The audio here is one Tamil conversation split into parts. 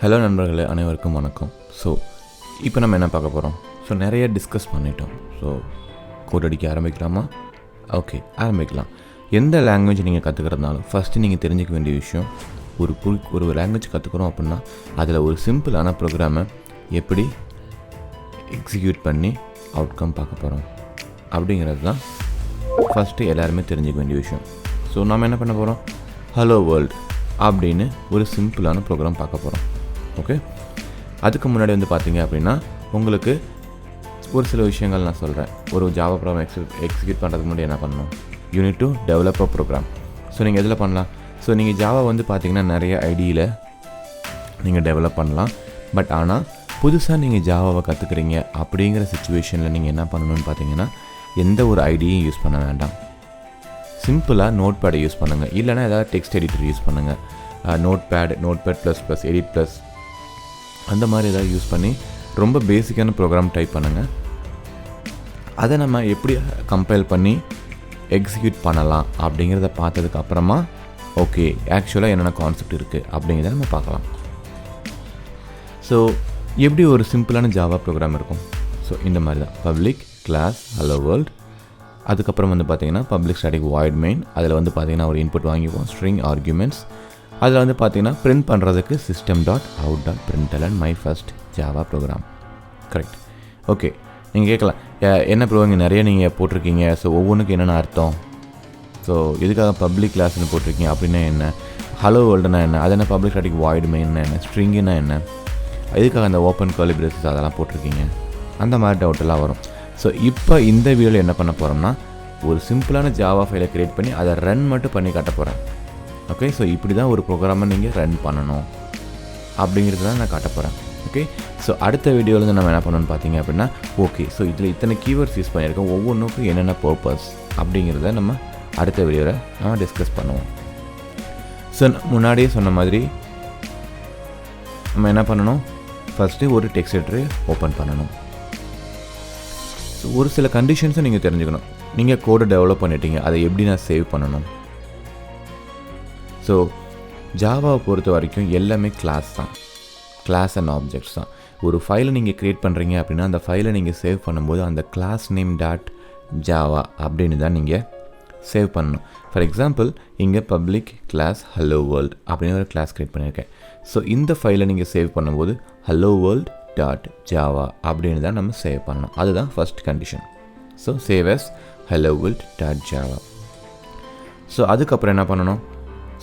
ஹலோ நண்பர்களே, அனைவருக்கும் வணக்கம். ஸோ இப்போ நம்ம என்ன பார்க்க போகிறோம்? ஸோ நிறைய டிஸ்கஸ் பண்ணிட்டோம். ஸோ கோட் அடிக்க ஆரம்பிக்கலாமா? ஓகே, ஆரம்பிக்கலாம். எந்த லாங்குவேஜ் நீங்கள் கற்றுக்கிறதுனாலும் ஃபஸ்ட்டு நீங்கள் தெரிஞ்சிக்க வேண்டிய விஷயம், ஒரு லாங்குவேஜ் கற்றுக்குறோம் அப்படின்னா அதில் ஒரு சிம்பிளான ப்ரோக்ராமை எப்படி எக்ஸிக்யூட் பண்ணி அவுட்கம் பார்க்க போகிறோம் அப்படிங்கிறது தான் ஃபஸ்ட்டு எல்லாருமே தெரிஞ்சிக்க வேண்டிய விஷயம். ஸோ நம்ம என்ன பண்ண போகிறோம்? ஹலோ வேர்ல்டு அப்படின்னு ஒரு சிம்பிளான ப்ரோக்ராம் பார்க்க போகிறோம். ஓகே, அதுக்கு முன்னாடி பார்த்தீங்க அப்படின்னா உங்களுக்கு ஒரு சில விஷயங்கள் நான் சொல்கிறேன். ஒரு ஜாவா ப்ரோக்ராம் எக்ஸிக்யூட் பண்ணுறதுக்கு முன்னாடி என்ன பண்ணணும்? You need to develop a program. So நீங்கள் எதில் பண்ணலாம்? ஸோ நீங்கள் ஜாவா பார்த்தீங்கன்னா நிறைய ஐடியில் நீங்கள் டெவலப் பண்ணலாம். பட் ஆனால் புதுசாக நீங்கள் ஜாவாவை கற்றுக்குறீங்க அப்படிங்கிற சுச்சுவேஷனில் நீங்கள் என்ன பண்ணணும்னு பார்த்தீங்கன்னா, எந்த ஒரு ஐடியும் யூஸ் பண்ண வேண்டாம். சிம்பிளாக நோட் பேடை யூஸ் பண்ணுங்கள். இல்லைனா ஏதாவது டெக்ஸ்ட் எடிட்டர் யூஸ் பண்ணுங்கள். நோட் பேட் ++, எடிட் ப்ளஸ் அந்த மாதிரி ஏதாவது யூஸ் பண்ணி ரொம்ப பேசிக்கான ப்ரோக்ராம் டைப் பண்ணுங்கள். அதை நம்ம எப்படி கம்பைல் பண்ணி எக்ஸிக்யூட் பண்ணலாம் அப்படிங்கிறத பார்த்ததுக்கு அப்புறமா ஓகே ஆக்சுவலாக என்னென்ன கான்செப்ட் இருக்குது அப்படிங்கிறத நம்ம பார்க்கலாம். ஸோ எப்படி ஒரு சிம்பிளான ஜாவா ப்ரோக்ராம் இருக்கும்? ஸோ இந்த மாதிரி தான் பப்ளிக் கிளாஸ் ஹலோ வேர்ல்ட். அதுக்கப்புறம் பார்த்தீங்கன்னா பப்ளிக் ஸ்டாட்டிக் வாய்ட் மெயின். அதில் பார்த்தீங்கன்னா ஒரு இன்புட் வாங்கிப்போம், ஸ்ட்ரிங் ஆர்குமெண்ட்ஸ். அதில் பார்த்தீங்கன்னா பிரிண்ட் பண்ணுறதுக்கு system.out.println my first Java program. Correct. Okay, நீங்கள் கேட்கலாம், என்ன ப்ரோக்ராம் நிறைய நீங்கள் போட்டிருக்கீங்க, ஸோ ஒவ்வொன்றுக்கு என்னென்ன அர்த்தம்? ஸோ எதுக்காக பப்ளிக் கிளாஸ்னு போட்டிருக்கீங்க அப்படின்னா என்ன? ஹலோ வேர்ல்டுனா என்ன? அது என்ன? பப்ளிக் ஸ்டாட்டிக் வாய்ட் மெயின்னா என்ன? ஸ்ட்ரிங்குன்னா என்ன? எதுக்காக அந்த ஓப்பன் கர்லி பிரேசஸ் அதெல்லாம் போட்டிருக்கீங்க? அந்த மாதிரி டவுட்டெல்லாம் வரும். ஸோ இப்போ இந்த வீடியோவில் என்ன பண்ண போகிறோம்னா, ஒரு சிம்பிளான ஜாவா ஃபைலை க்ரியேட் பண்ணி அதை ரன் மட்டும் பண்ணி காட்ட போகிறேன். ஓகே, ஸோ இப்படி தான் ஒரு ப்ரோக்ராமை நீங்கள் ரன் பண்ணணும் அப்படிங்கிறது தான் நான் காட்ட போகிறேன். ஓகே, ஸோ அடுத்த வீடியோவில் நம்ம என்ன பண்ணணும்னு பார்த்தீங்க அப்படின்னா, ஓகே ஸோ இதில் இத்தனை கீவேர்ட்ஸ் யூஸ் பண்ணியிருக்கோம், ஒவ்வொன்றுக்கும் என்னென்ன பர்பஸ் அப்படிங்கிறத நம்ம அடுத்த வீடியோவில் நம்ம டிஸ்கஸ் பண்ணுவோம். ஸோ முன்னாடியே சொன்ன மாதிரி நம்ம என்ன பண்ணணும்? ஃபஸ்ட்டு ஒரு டெக்ஸ்ட் எடிட்டரை ஓப்பன் பண்ணணும். ஸோ ஒரு சில கண்டிஷன்ஸும் நீங்கள் தெரிஞ்சுக்கணும். நீங்கள் கோடை டெவலப் பண்ணிட்டீங்க, அதை எப்படி நான் சேவ் பண்ணணும்? ஸோ ஜாவாவை பொறுத்த வரைக்கும் எல்லாமே கிளாஸ் தான், கிளாஸ் அண்ட் ஆப்ஜெக்ட்ஸ் தான். ஒரு ஃபைலை நீங்கள் க்ரியேட் பண்ணுறீங்க அப்படின்னா அந்த ஃபைலை நீங்கள் சேவ் பண்ணும்போது அந்த கிளாஸ் நேம் .java அப்படின்னு தான் நீங்கள் சேவ் பண்ணணும். ஃபார் எக்ஸாம்பிள் இங்கே பப்ளிக் கிளாஸ் ஹலோ வேர்ல்டு அப்படின்னு ஒரு கிளாஸ் க்ரியேட் பண்ணியிருக்கேன். ஸோ இந்த ஃபைலை நீங்கள் சேவ் பண்ணும்போது ஹலோ வேர்ல்டு .java அப்படின்னு தான் நம்ம சேவ் பண்ணணும். அதுதான் first condition. So save as hello world .java. So அதுக்கப்புறம் என்ன பண்ணணும்?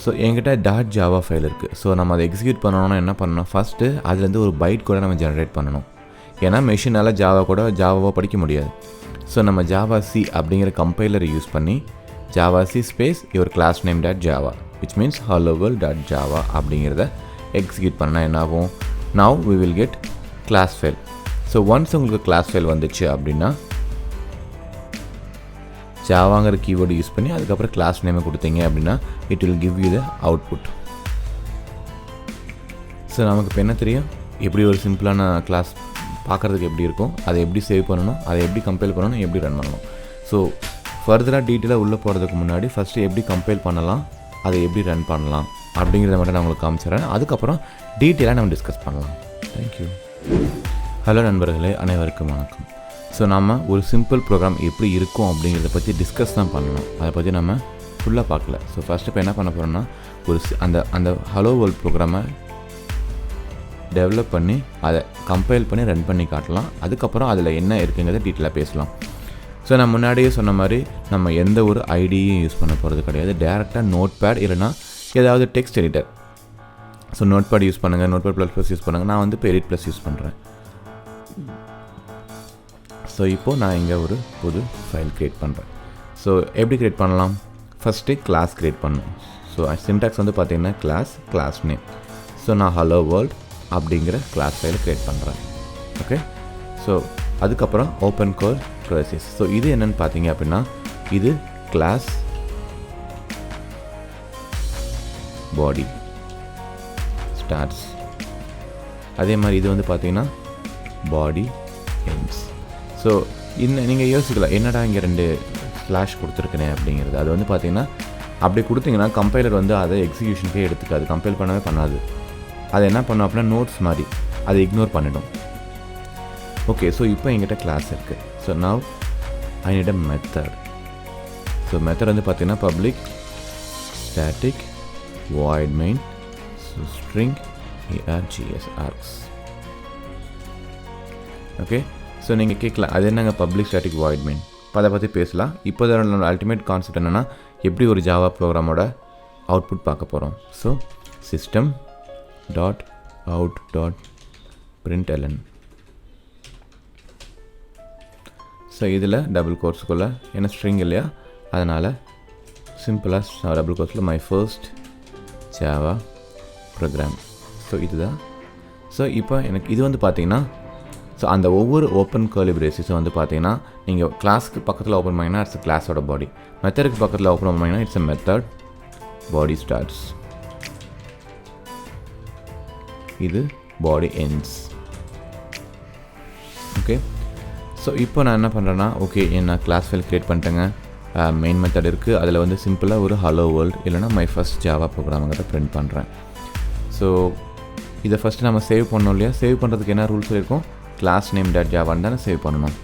ஸோ என்கிட்ட .java ஃபைல் இருக்குது. ஸோ நம்ம அதை எக்ஸிக்யூட் பண்ணணும்னா என்ன பண்ணணும்? ஃபஸ்ட்டு அதுலேருந்து ஒரு பைட் கூட நம்ம ஜென்ரேட் பண்ணணும். ஏன்னா மெஷினால் ஜாவாவை படிக்க முடியாது. ஸோ நம்ம JavaC அப்படிங்கிற கம்பைலரை யூஸ் பண்ணி JavaC space your class name .java which means hello world .java அப்படிங்கிறத எக்ஸிக்யூட் பண்ணால் என்ன ஆகும்? now we will get class file. So once உங்களுக்கு கிளாஸ் ஃபைல் வந்துச்சு அப்படின்னா ஜாவாங்கிற கீவேர்டு யூஸ் பண்ணி அதுக்கப்புறம் கிளாஸ் நேமை கொடுத்தீங்க அப்படின்னா it will give you the output. So நமக்கு இப்போ என்ன தெரியும்? எப்படி ஒரு சிம்பிளான கிளாஸ் பார்க்குறதுக்கு எப்படி இருக்கும், அதை எப்படி சேவ் பண்ணணும், அதை எப்படி கம்பைல் பண்ணணும், எப்படி ரன் பண்ணணும். ஸோ ஃபர்தராக டீட்டெயிலாக உள்ளே போகிறதுக்கு முன்னாடி ஃபஸ்ட்டு எப்படி கம்பைல் பண்ணலாம், அதை எப்படி ரன் பண்ணலாம் அப்படிங்கிறத மட்டும் நான் உங்களுக்கு காமிச்சிடுறேன். அதுக்கப்புறம் டீட்டெயிலாக நம்ம டிஸ்கஸ் பண்ணலாம். தேங்க்யூ. ஹலோ நண்பர்களே, அனைவருக்கும் வணக்கம். ஸோ நம்ம ஒரு சிம்பிள் ப்ரோக்ராம் எப்படி இருக்கும் அப்படிங்கிறத பற்றி டிஸ்கஸ் தான் பண்ணணும். அதை பற்றி நம்ம ஃபுல்லாக பார்க்கல. ஸோ ஃபஸ்ட்டு இப்போ என்ன பண்ண போகிறோம்னா, அந்த ஹலோ வேர்ல்ட் ப்ரோக்ராமை டெவலப் பண்ணி அதை கம்பைல் பண்ணி ரன் பண்ணி காட்டலாம். அதுக்கப்புறம் அதில் என்ன இருக்குங்கிறத டீட்டெயிலாக பேசலாம். ஸோ நான் முன்னாடியே சொன்ன மாதிரி நம்ம எந்த ஒரு ஐடியும் யூஸ் பண்ண போகிறது கிடையாது. டேரெக்டாக நோட் பேட் இல்லைனா ஏதாவது text editor. So notepad use பண்ணுங்கள், நோட் பேட் ++ யூஸ் பண்ணுங்கள். நான் இப்போ எடிட் + யூஸ் பண்ணுறேன். ஸோ இப்போது நான் இங்கே ஒரு புது ஃபைல் க்ரியேட் பண்ணுறேன். ஸோ எப்படி க்ரியேட் பண்ணலாம்? ஃபஸ்ட்டு கிளாஸ் க்ரியேட் பண்ணணும். ஸோ சின்டாக்ஸ் பார்த்தீங்கன்னா கிளாஸ் நேம். ஸோ நான் ஹலோ வேர்ல்ட் அப்படிங்கிற கிளாஸ் ஃபைலை க்ரியேட் பண்ணுறேன். ஓகே, ஸோ அதுக்கப்புறம் ஓப்பன் கோர் ப்ராசஸ். ஸோ இது என்னென்னு பார்த்தீங்க அப்படின்னா, இது கிளாஸ் பாடி ஸ்டார்ட்ஸ். அதே மாதிரி இது பார்த்தீங்கன்னா பாடி எண்ட்ஸ். ஸோ இன்னும் நீங்கள் யோசிக்கலாம், என்னடா இங்கே 2 ஸ்லாஷ் கொடுத்துருக்கேன் அப்படிங்கிறது. அது பார்த்தீங்கன்னா அப்படி கொடுத்தீங்கன்னா கம்பைலர் அதை எக்ஸிக்யூஷனுக்கே எடுத்துக்காது, கம்பைல் பண்ணவே பண்ணாது. அதை என்ன பண்ணோம் அப்படின்னா நோட்ஸ் மாதிரி அதை இக்னோர் பண்ணிடும். ஓகே, ஸோ இப்போ எங்கிட்ட கிளாஸ் இருக்குது. So now I need a method. So method வந்து பார்த்தீங்கன்னா public static void main string args args. Okay, so நீங்கள் கேட்கலாம் அது என்னங்க பப்ளிக் ஸ்டாட்டிக் void main, அதை பற்றி பேசலாம். இப்போ தான் அல்டிமேட் கான்செப்ட் என்னென்னா எப்படி ஒரு ஜாவா ப்ரோக்ராமோட அவுட்புட் பார்க்க போகிறோம். So system dot out dot println. So இதில் டபுள் கோர்ஸுக்குள்ளே என்ன ஸ்ட்ரிங் இல்லையா, அதனால் சிம்பிளாக டபுள் கோர்ஸில் my first Java program. So இதுதான். ஸோ இப்போ எனக்கு இது வந்து பார்த்தீங்கன்னா ஸோ அந்த ஒவ்வொரு ஓப்பன் கர்லி பிரேசஸும் வந்து பார்த்தீங்கன்னா நீங்கள் கிளாஸ்க்கு பக்கத்தில் ஓப்பன் பண்ணிங்கன்னா இட்ஸ் கிளாஸோட பாடி, மெத்தடுக்கு பக்கத்தில் ஓப்பன் பண்ணிங்கன்னா it's a method body starts, இது பாடி எண்ட்ஸ். ஓகே, ஸோ இப்போ நான் என்ன பண்ணுறேன்னா ஓகே நான் கிளாஸ் ஃபைல் க்ரியேட் பண்ணிட்டேங்க. மெயின் மெத்தட் இருக்குது, அதில் வந்து சிம்பிளாக ஒரு ஹலோ வேர்ல்டு இல்லைனா மை ஃபஸ்ட் ஜாவா ப்ரோக்ராமுங்கிறத பிரிண்ட் பண்ணுறேன். ஸோ இதை ஃபஸ்ட்டு நம்ம சேவ் பண்ணோம் இல்லையா, சேவ் பண்ணுறதுக்கு என்ன ரூல்ஸ் இருக்கும், கிளாஸ் நேம் டாட் ஜாவான்னு தானே சேவ் பண்ணணும்.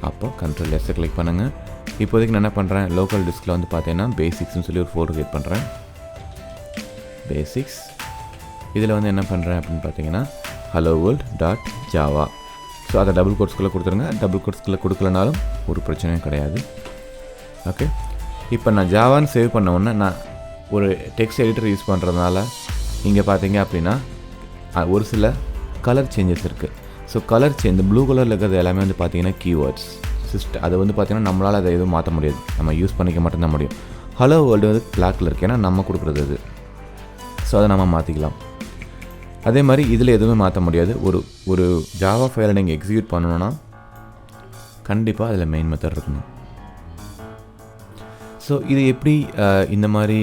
அப்போ கண்ட்ரோல் எஸ்ஸை கிளிக் பண்ணுங்கள். இப்போதைக்கு நான் என்ன பண்ணுறேன், லோக்கல் டிஸ்கில் வந்து பார்த்தீங்கன்னா பேசிக்ஸ்னு சொல்லி ஒரு ஃபோல்டர் க்ரியேட் பண்ணுறேன். பேசிக்ஸ் இதில் வந்து என்ன பண்ணுறேன் அப்படின்னு பார்த்தீங்கன்னா hello world dot Java. So அதை டபுள் கோட்ஸ்குள்ளே கொடுத்துருங்க. டபுள் கோட்ஸ்குள்ளே கொடுக்கலனாலும் ஒரு பிரச்சனையும் கிடையாது. ஓகே, இப்போ நான் ஜாவான்னு சேவ் பண்ண உடனே நான் ஒரு டெக்ஸ்ட் எடிட்டர் யூஸ் பண்ணுறதுனால இங்கே பார்த்தீங்க அப்படின்னா ஒரு சில கலர் சேஞ்சஸ் இருக்குது. ஸோ கலர் சேஞ்ச் ப்ளூ கலரில் இருக்கிறது எல்லாமே வந்து பார்த்தீங்கன்னா கீவேர்ட்ஸ் அதை வந்து பார்த்தீங்கன்னா நம்மளால் அதை எதுவும் மாற்ற முடியாது, நம்ம யூஸ் பண்ணிக்க மட்டும்தான் முடியும். ஹலோ வேர்ல்டு வந்து பிளாக் கலர் இருக்குது, ஏன்னா நம்ம கொடுக்குறது அது. ஸோ அதை நம்ம மாற்றிக்கலாம். அதே மாதிரி இதில் எதுவுமே மாற்ற முடியாது. ஒரு ஜாவா ஃபைலை நீங்கள் எக்ஸிக்யூட் பண்ணணுன்னா கண்டிப்பாக அதில் மெயின் மெத்தட் இருக்கணும். ஸோ இது எப்படி இந்த மாதிரி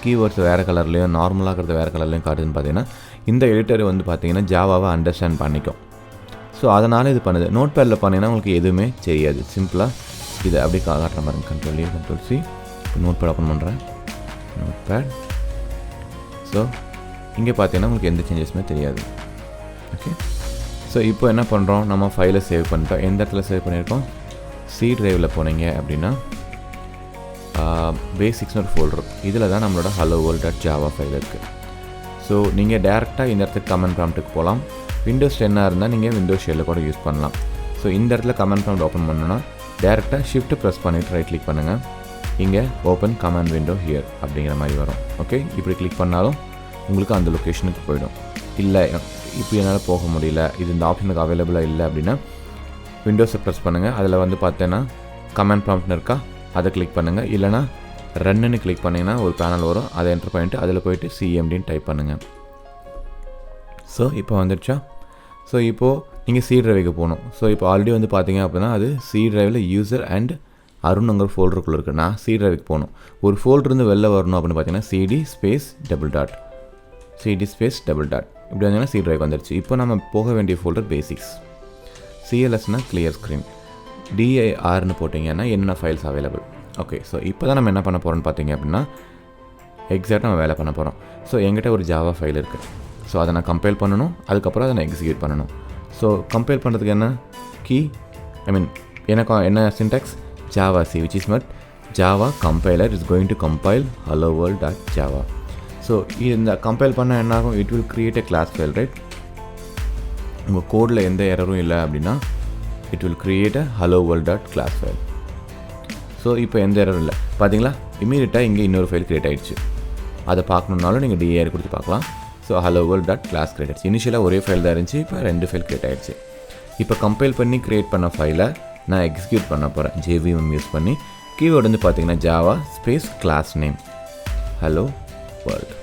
கீவேர்ட்ஸ் வேறு கலர்லேயும் நார்மலாக இருக்கிறது வேறு கலர்லேயும் காட்டுதுன்னு பார்த்தீங்கன்னா இந்த எடிட்டர் வந்து பார்த்தீங்கன்னா ஜாவாவை அண்டர்ஸ்டாண்ட் பண்ணிக்கும். ஸோ அதனால் இது பண்ணுது. நோட் பேடில் பண்ணிங்கன்னா உங்களுக்கு எதுவுமே தெரியாது. சிம்பிளாக இதை அப்படியே காட்டுற மாதிரி கண்ட்ரோல் கண்ட்ரோல் சி. இப்போ நோட் பேட் ஓப்பன் பண்ணுறேன், நோட் பேட். ஸோ இங்கே பார்த்தீங்கன்னா உங்களுக்கு எந்த சேஞ்சஸுமே தெரியாது. ஓகே, ஸோ இப்போ என்ன பண்ணுறோம், நம்ம ஃபைலை சேவ் பண்ணிட்டோம். எந்த இடத்துல சேவ் பண்ணியிருக்கோம், சி ட்ரைவில் போனீங்க அப்படின்னா பேசிக்ஸ்னு ஒரு ஃபோல்டர், இதில் தான் நம்மளோட hello world dot Java file இருக்குது. ஸோ நீங்கள் டேரெக்டாக இந்த இடத்துக்கு கமெண்ட் ப்ராம்ப்ட்டுக்கு போகலாம். விண்டோஸ் 10 இருந்தால் நீங்கள் விண்டோஸ் ஷெல்லில் கூட யூஸ் பண்ணலாம். ஸோ இந்த இடத்துல கமெண்ட் ப்ராம்ப்ட் ஓப்பன் பண்ணணுன்னா டேரெக்டாக ஷிஃப்ட் ப்ரெஸ் பண்ணிவிட்டு ரைட் கிளிக் பண்ணுங்கள். இங்கே ஓப்பன் கமெண்ட் விண்டோ ஹியர் அப்படிங்கிற மாதிரி வரும். ஓகே, இப்படி கிளிக் பண்ணாலும் உங்களுக்கு அந்த லொக்கேஷனுக்கு போயிடும். இல்லை இப்போ என்னால் போக முடியல, இது இந்த ஆப்ஷனுக்கு அவைலபிளாக இல்லை அப்படின்னா விண்டோஸை ப்ரெஸ் பண்ணுங்கள். அதில் வந்து பார்த்தீங்கன்னா கமெண்ட் ப்ராம்ப்ட்னு இருக்கா, அதை கிளிக் பண்ணுங்கள். இல்லைனா ரன்னுன்னு கிளிக் பண்ணிங்கன்னா ஒரு பேனல் வரும், அதை என்டர் பண்ணிவிட்டு அதில் போய்ட்டு சிஎம்டின்னு டைப் பண்ணுங்கள். ஸோ இப்போ வந்துடுச்சா. ஸோ இப்போது நீங்கள் சி ட்ரைவுக்கு போகணும். ஸோ இப்போ ஆல்ரெடி வந்து பார்த்தீங்க அப்படின்னா அது சி ட்ரைவில் யூசர் அண்ட் அருண்ங்கிற ஃபோல்டருக்குள்ளே இருக்குது. நான் சி ட்ரைவுக்கு போகணும். ஒரு ஃபோல்டருந்து வெளில வரணும் அப்படின்னு பார்த்தீங்கன்னா சிடி ஸ்பேஸ் டபுள் டாட் இப்படி வந்தீங்கன்னா சி ட்ரைவ் வந்துடுச்சு. இப்போ நம்ம போக வேண்டிய ஃபோல்டர் பேசிக்ஸ். சிஎல்எஸ்னால் கிளியர் ஸ்க்ரீன், டிஐஆர்னு போட்டிங்கன்னா என்னென்ன ஃபைல்ஸ் அவைலபிள். ஓகே, ஸோ இப்போ தான் நம்ம என்ன பண்ண போகிறோம்னு பார்த்தீங்க அப்படின்னா எக்ஸாக்டாக நம்ம வேலை பண்ண போகிறோம். ஸோ என்கிட்ட ஒரு ஜாவா ஃபைல் இருக்குது. ஸோ அதை நான் கம்பைல் பண்ணணும், அதுக்கப்புறம் அதை நான் எக்ஸிக்யூட் பண்ணணும். ஸோ கம்பைல் பண்ணுறதுக்கு என்ன கீ, எனக்கு என்ன syntax, Java C which is not Java compiler is going to compile hello world dot Java. So இந்த கம்பைல் பண்ண என்ன ஆகும், it will create a class file, right. உங்கள் கோடில் எந்த எரரும் இல்லை அப்படின்னா it will create a hello world dot class file. So இப்போ எந்த எரரும் இல்லை பார்த்தீங்களா, இமீடியட்டாக இங்கே இன்னொரு ஃபைல் க்ரியேட் ஆகிடுச்சு. அதை பார்க்கணுன்னாலும் நீங்கள் டிஏஆர் கொடுத்து பார்க்கலாம். So hello world dot class create ஆகிடுச்சு. இனிஷியலாக ஒரே ஃபைல் தான் இருந்துச்சு, இப்போ 2 ஃபைல் க்ரியேட் ஆகிடுச்சு. இப்போ கம்பைல் பண்ணி க்ரியேட் பண்ண ஃபைலை நான் எக்ஸிக்யூட் பண்ண போகிறேன் ஜேவிஎம் யூஸ் பண்ணி. கீவேர்டு வந்து பார்த்தீங்கன்னா Java space class name hello world.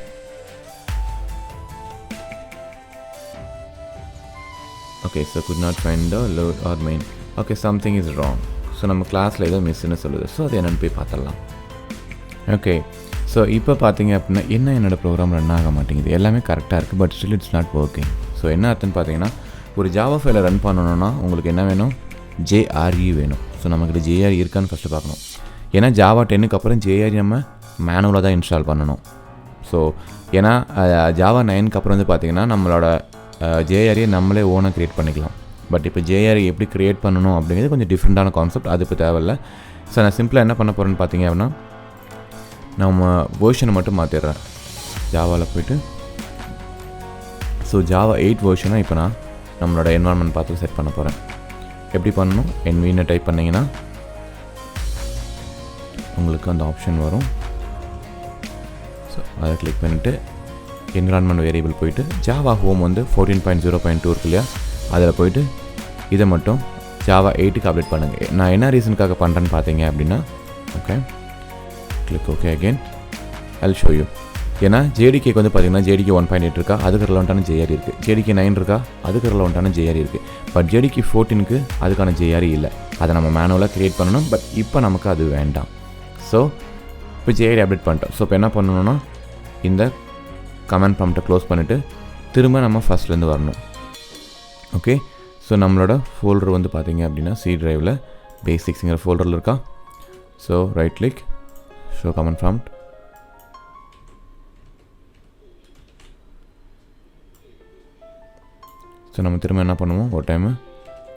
Okay, so could not find the load or main. Okay, something is wrong. So நம்ம கிளாஸில் ஏதோ மிஸ்ன்னு சொல்லுது. ஸோ அது என்னென்னு போய் பார்த்துடலாம். ஓகே, ஸோ இப்போ பார்த்தீங்க அப்படின்னா என்னோடய ப்ரோக்ராம் ரன் ஆக மாட்டேங்குது. எல்லாமே கரெக்டாக இருக்குது, but still it's not working. So என்ன அர்த்தம்னு பார்த்தீங்கன்னா ஒரு ஜாவா ஃபைலை ரன் பண்ணணுன்னா உங்களுக்கு என்ன வேணும், ஜேஆர்இ வேணும். ஸோ நமக்கு ஜேஆர்இ இருக்கான்னு ஃபஸ்ட்டு பார்க்கணும். ஏன்னா ஜாவா 10க்கு அப்புறம் ஜேஆர்இ நம்ம மேனுவலாக தான் இன்ஸ்டால் பண்ணணும். ஸோ ஏன்னா ஜாவா 9க்கு அப்புறம் வந்து பார்த்திங்கன்னா நம்மளோட ஜேஆரியை நம்மளே ஓனாக க்ரியேட் பண்ணிக்கலாம். பட் இப்போ ஜேஆரி எப்படி க்ரியேட் பண்ணணும் அப்படிங்கிறது கொஞ்சம் டிஃப்ரெண்ட்டான கான்செப்ட், அது இப்போ தேவையில்லை. ஸோ நான் சிம்பிளாக என்ன பண்ண போகிறேன்னு பார்த்தீங்க அப்படின்னா நம்ம வேர்ஷனை மட்டும் மாற்றிடுறேன் ஜாவாவில் போய்ட்டு. ஸோ ஜாவா 8 வேர்ஷனாக இப்போ நான் நம்மளோட என்வாயர்மெண்ட் பார்த்து செட் பண்ண போகிறேன். எப்படி பண்ணணும், என்வின்னு டைப் பண்ணிங்கன்னா உங்களுக்கு அந்த ஆப்ஷன் வரும். ஸோ அதை கிளிக் பண்ணிவிட்டு என்விரான்மெண்ட் வேரியபிள் போய்ட்டு ஜாவா ஹோம் வந்து 14.0.2 இருக்கு இல்லையா, அதில் போய்ட்டு இதை மட்டும் ஜாவா 8க்கு அப்டேட் பண்ணுங்கள். நான் என்ன ரீசனுக்காக பண்ணுறேன்னு பார்த்தீங்க அப்படின்னா okay click okay again Jal show you. ஏன்னா ஜேடிகேக்கு வந்து பார்த்திங்கன்னா ஜேடிகே 1.8 இருக்கா, அதுக்கு ரிலவெண்ட்டான ஜேஆரி இருக்குது. ஜேடிகே 9 இருக்கா, அதுக்கு ரிலவெண்ட்டான ஜேஆரி இருக்குது. பட் ஜேடிகே 14க்கு அதுக்கான ஜேஆரி இல்லை, அதை நம்ம மேனுவலாக க்ரியேட் பண்ணணும். பட் இப்போ நமக்கு அது வேண்டாம். ஸோ இப்போ ஜேஆரி அப்டேட் பண்ணிட்டோம். ஸோ இப்போ என்ன பண்ணணும்னா இந்த கமெண்ட் ப்ராம்ப்டை க்ளோஸ் பண்ணிவிட்டு திரும்ப நம்ம ஃபஸ்ட்லேருந்து வரணும். ஓகே, ஸோ நம்மளோட ஃபோல்டர் வந்து பார்த்திங்க அப்படின்னா சி ட்ரைவில் பேசிக்ஸுங்கிற ஃபோல்டரில் இருக்கா. So right click show command prompt. So நம்ம திரும்ப என்ன பண்ணுவோம், ஒரு டைமு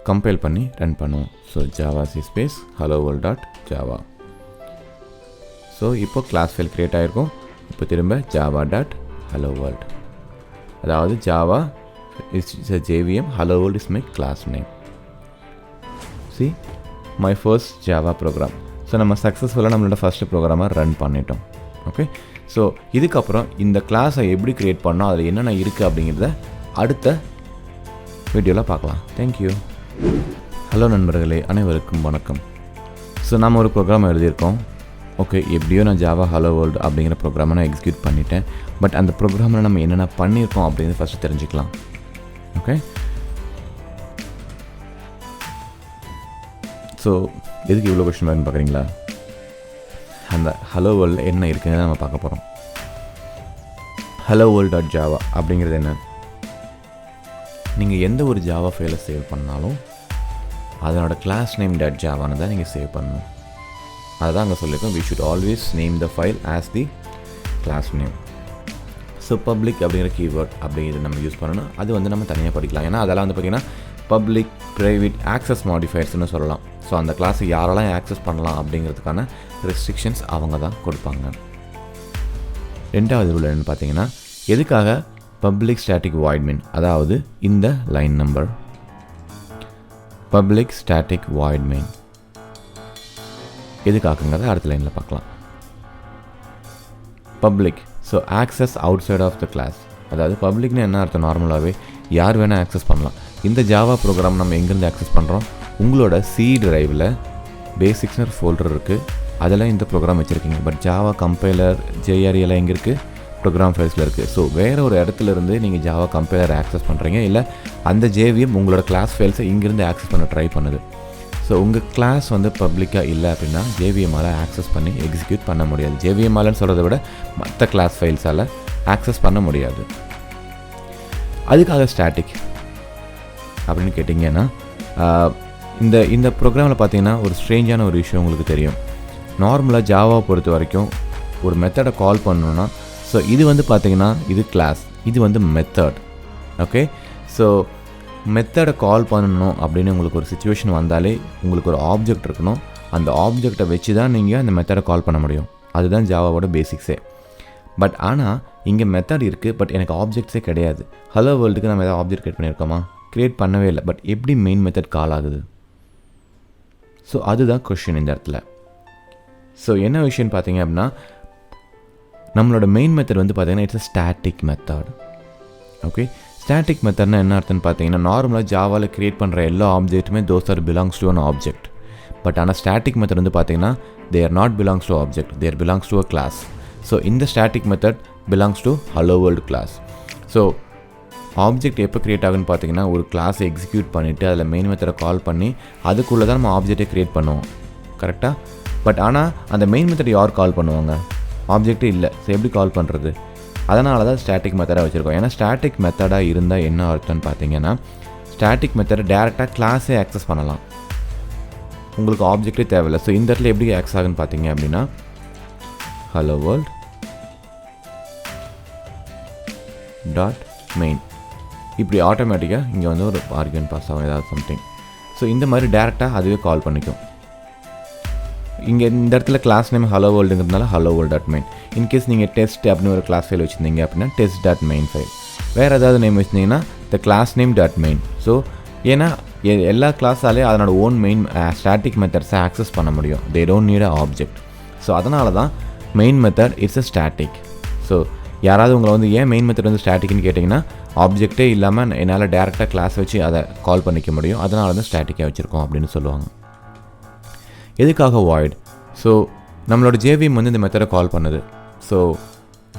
கம்பைல் பண்ணி ரன் பண்ணுவோம். So Java C space hello world dot Java. So இப்போ கிளாஸ் ஃபைல் க்ரியேட் ஆகிருக்கும். இப்போ திரும்ப ஜாவா டாட் hello world, அதாவது Java is JVM, hello world is my class name. See my first Java program. So நம்ம சக்ஸஸ்ஃபுல்லாக நம்மளோட ஃபஸ்ட்டு ப்ரோக்ராமை ரன் பண்ணிட்டோம். ஓகே, ஸோ இதுக்கப்புறம் இந்த கிளாஸை எப்படி க்ரியேட் பண்ணோம், அதில் என்னென்ன இருக்குது அப்படிங்கிறத அடுத்த வீடியோவில் பார்க்கலாம். தேங்க்யூ. ஹலோ நண்பர்களே, அனைவருக்கும் வணக்கம். ஸோ நம்ம ஒரு ப்ரோக்ராம் எழுதியிருக்கோம். ஓகே, எப்படியோ நான் ஜாவா ஹலோ வேர்ல்டு அப்படிங்கிற ப்ரோக்ராமை நான் எக்ஸிக்யூட் பண்ணிட்டேன். பட் அந்த ப்ரோக்ராமில் நம்ம என்னென்ன பண்ணியிருக்கோம் அப்படிங்கிறத ஃபஸ்ட்டு தெரிஞ்சுக்கலாம். ஓகே, ஸோ எதுக்கு இவ்வளோ கொஸ்டின் வேணும்னு பார்க்குறீங்களா? அந்த ஹலோ வேர்ல்டில் என்ன இருக்குன்னு நம்ம பார்க்க போகிறோம். hello world டாட் ஜாவா அப்படிங்கிறது என்ன? நீங்கள் எந்த ஒரு ஜாவா ஃபைலை சேவ் பண்ணாலும் அதனோட கிளாஸ் நேம் டாட் ஜாவான்னு தான் நீங்கள் சேவ் பண்ணணும். அதுதான் அங்கே சொல்லியிருக்கோம், we should always name the file as the class name. So public அப்படிங்கிற கீவேர்ட் அப்படிங்கிறது நம்ம யூஸ் பண்ணணும். அது வந்து நம்ம தனியாக படிக்கலாம். ஏன்னா அதெல்லாம் வந்து பார்த்திங்கன்னா பப்ளிக், ப்ரைவேட், ஆக்சஸ் மாடிஃபயர்ஸ்னு சொல்லலாம். ஸோ அந்த கிளாஸை யாரெல்லாம் ஆக்சஸ் பண்ணலாம் அப்படிங்கிறதுக்கான ரெஸ்ட்ரிக்ஷன்ஸ் அவங்க தான் கொடுப்பாங்க. ரெண்டாவது ரூல் என்னென்னு பார்த்தீங்கன்னா, எதுக்காக பப்ளிக் ஸ்டாட்டிக் வாய்ட் மெயின், அதாவது இந்த line number public static void main எதுக்காகங்கிறத அடுத்த லைனில் பார்க்கலாம். Public, so access outside of the class. அதாவது பப்ளிக்னு என்ன அர்த்தம், நார்மலாகவே யார் வேணால் ஆக்சஸ் பண்ணலாம். இந்த ஜாவா ப்ரோக்ராம் நம்ம எங்கேருந்து ஆக்சஸ் பண்ணுறோம், உங்களோட சி டிரைவில் பேசிக்ஸ்னு ஒரு ஃபோல்டர் இருக்குது, அதில் இந்த ப்ரோக்ராம் வச்சுருக்கீங்க. பட் ஜாவா கம்பைலர், ஜேஆர்இ எல்லாம் எங்கே இருக்குது, ப்ரோக்ராம் ஃபைல்ஸில் இருக்குது. ஸோ வேறு ஒரு இடத்துல இருந்து நீங்கள் ஜாவா கம்பைலர் ஆக்சஸ் பண்ணுறீங்க, இல்லை அந்த ஜேவிஎம் உங்களோட கிளாஸ் ஃபைல்ஸை இங்கேருந்து ஆக்சஸ் பண்ண ட்ரை பண்ணுது. ஸோ உங்கள் கிளாஸ் வந்து பப்ளிக்காக இல்லை அப்படின்னா ஜேவிஎம்மால் ஆக்சஸ் பண்ணி எக்ஸிக்யூட் பண்ண முடியாது. ஜேவிஎம்மால்னு சொல்கிறத விட மற்ற கிளாஸ் ஃபைல்ஸால் ஆக்சஸ் பண்ண முடியாது. அதுக்காக ஸ்டாட்டிக் அப்படின்னு கேட்டிங்கன்னா, இந்த ப்ரோக்ராமில் பார்த்தீங்கன்னா ஒரு ஸ்ட்ரேஞ்சான ஒரு விஷயம் உங்களுக்கு தெரியும். நார்மலாக ஜாவாவை பொறுத்த வரைக்கும் ஒரு மெத்தடை கால் பண்ணணுன்னா, ஸோ இது வந்து பார்த்திங்கன்னா இது கிளாஸ், இது வந்து மெத்தட். ஓகே, ஸோ மெத்தடை கால் பண்ணணும் அப்படின்னு உங்களுக்கு ஒரு சுச்சுவேஷன் வந்தாலே உங்களுக்கு ஒரு ஆப்ஜெக்ட் இருக்கணும். அந்த ஆப்ஜெக்டை வச்சு தான் நீங்கள் அந்த மெத்தடை கால் பண்ண முடியும். அதுதான் ஜாவாவோட பேசிக்ஸே. பட் ஆனால் இங்கே மெத்தட் இருக்குது, பட் எனக்கு ஆப்ஜெக்ட்ஸே கிடையாது. ஹலோ வேர்ல்டுக்கு நம்ம எதாவது ஆப்ஜெக்ட் க்ரியேட் பண்ணியிருக்கோமா? க்ரியேட் பண்ணவே இல்லை. பட் எப்படி மெயின் மெத்தட் கால் ஆகுது? ஸோ அதுதான் கொஷின் இந்த இடத்துல. ஸோ என்ன விஷயம்னு பார்த்தீங்க அப்படின்னா, நம்மளோட மெயின் மெத்தட் வந்து பார்த்தீங்கன்னா it's a static method. Okay, static மெத்தட்னா என்ன அர்த்தம்னு பார்த்தீங்கன்னா, நார்மலாக ஜாவாவில் க்ரியேட் பண்ணுற எல்லா ஆப்ஜெக்ட்டுமே those are belongs to an object. But ஆனால் ஸ்டாட்டிக் மெத்தட் வந்து பார்த்தீங்கன்னா they are not belongs to object, there belongs to a class. So இந்த static method belongs to hello world class. So object எப்போ க்ரியேட் ஆகுன்னு பார்த்தீங்கன்னா, ஒரு கிளாஸை எக்ஸிக்யூட் பண்ணிவிட்டு அதில் மெயின் மெத்தடை கால் பண்ணி அதுக்குள்ளே தான் நம்ம ஆப்ஜெக்டை க்ரியேட் பண்ணுவோம். கரெக்டாக? பட் ஆனால் அந்த மெயின் மெத்தட் யார் கால் பண்ணுவாங்க? ஆப்ஜெக்டே இல்லை. ஸோ எப்படி கால் பண்ணுறது? அதனால தான் ஸ்டாட்டிக் மெத்தடாக வச்சுருக்கோம். ஏன்னா ஸ்டாட்டிக் மெத்தடாக இருந்தால் என்ன அர்த்தம்னு பார்த்தீங்கன்னா, ஸ்டாட்டிக் மெத்தடை டேரெக்டாக கிளாஸே ஆக்சஸ் பண்ணலாம், உங்களுக்கு ஆப்ஜெக்டே தேவையில்லை. ஸோ இந்த இடத்துல எப்படி ஆக்சஸ் ஆகுன்னு பார்த்தீங்க அப்படின்னா, ஹலோ வேர்ல்ட் டாட் மெயின். இப்படி ஆட்டோமேட்டிக்காக இங்கே வந்து ஒரு ஆர்குமெண்ட் பாஸ் ஆகும் ஏதாவது சம்திங். ஸோ இந்த மாதிரி டேரெக்டாக அதுவே கால் பண்ணிக்கும். இங்கே இந்த இடத்துல கிளாஸ் நேம் ஹலோ வேர்ல்டுங்கிறதுனால hello world dot main. In case நீங்கள் டெஸ்ட் அப்படின்னு ஒரு கிளாஸ் ஃபைல் வச்சுருந்தீங்க அப்படின்னா டெஸ்ட் டாட் மெயின் ஃபைல். வேறு ஏதாவது நேம் வச்சுருந்தீங்கன்னா the class name dot main. So ஏன்னா எல்லா கிளாஸாலே அதனோட ஓன் மெயின் ஸ்டாட்டிக் மெத்தட்ஸை ஆக்சஸ் பண்ண முடியும். They don't need a object. So அதனால தான் main method it's a static. So யாராவது உங்களை வந்து ஏன் மெயின் மெத்தட் வந்து ஸ்டாட்டிக்னு கேட்டிங்கன்னா ஆப்ஜெக்டே இல்லாமல் என்னால் டேரெக்டாக கிளாஸ் வச்சு அதை கால் பண்ணிக்க முடியும், அதனால தான் ஸ்டாட்டிக்காக வச்சுருக்கோம் அப்படின்னு சொல்லுவாங்க. எதுக்காக வாய்ட்? ஸோ நம்மளோட JVM வந்து இந்த மெத்தடை கால் பண்ணுது. ஸோ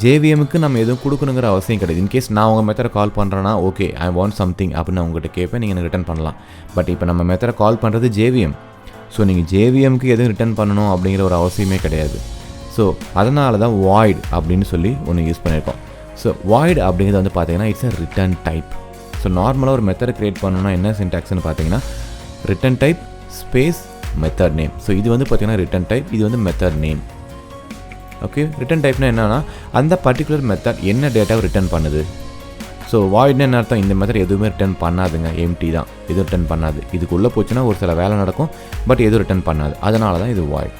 JVMக்கு நம்ம எதுவும் கொடுக்கணுங்கிற அவசியம் கிடையாது. இன்கேஸ் நான் உங்கள் மெத்தடை கால் பண்ணுறேன்னா ஓகே ஐ வாண்ட் சம்திங் அப்படின்னு உங்கள்கிட்ட கேட்பேன், நீங்கள் எனக்கு ரிட்டன் பண்ணலாம். பட் இப்போ நம்ம மெத்தடை கால் பண்ணுறது JVM. ஸோ நீங்கள் JVMக்கு எதுவும் ரிட்டன் பண்ணணும் அப்படிங்கிற ஒரு அவசியமே கிடையாது. ஸோ அதனால தான் வாய்ட் அப்படின்னு சொல்லி ஒன்று யூஸ் பண்ணியிருக்கோம். ஸோ வாய்ட் அப்படிங்கிறது வந்து பார்த்தீங்கன்னா it's a return type. So நார்மலாக ஒரு மெத்தடை க்ரியேட் பண்ணணும்னா என்ன சின்டாக்ஸ்னு பார்த்தீங்கன்னா return type space method name. So இது வந்து பார்த்தீங்கன்னா ரிட்டன் டைப், இது வந்து மெத்தட் நேம். ஓகே, ரிட்டன் டைப்னா என்னன்னா அந்த பர்டிகுலர் மெத்தட் என்ன டேட்டாவை ரிட்டன் பண்ணுது. ஸோ வாய்ட்னு என்ன அர்த்தம்? இந்த மெத்தட் எதுவுமே ரிட்டன் பண்ணாதுங்க, எம்டி தான், எதுவும் ரிட்டன் பண்ணாது. இதுக்குள்ளே போச்சுன்னா ஒரு சில வேலை நடக்கும், பட் எதுவும் ரிட்டன் பண்ணாது. அதனால தான் இது வாய்ட்.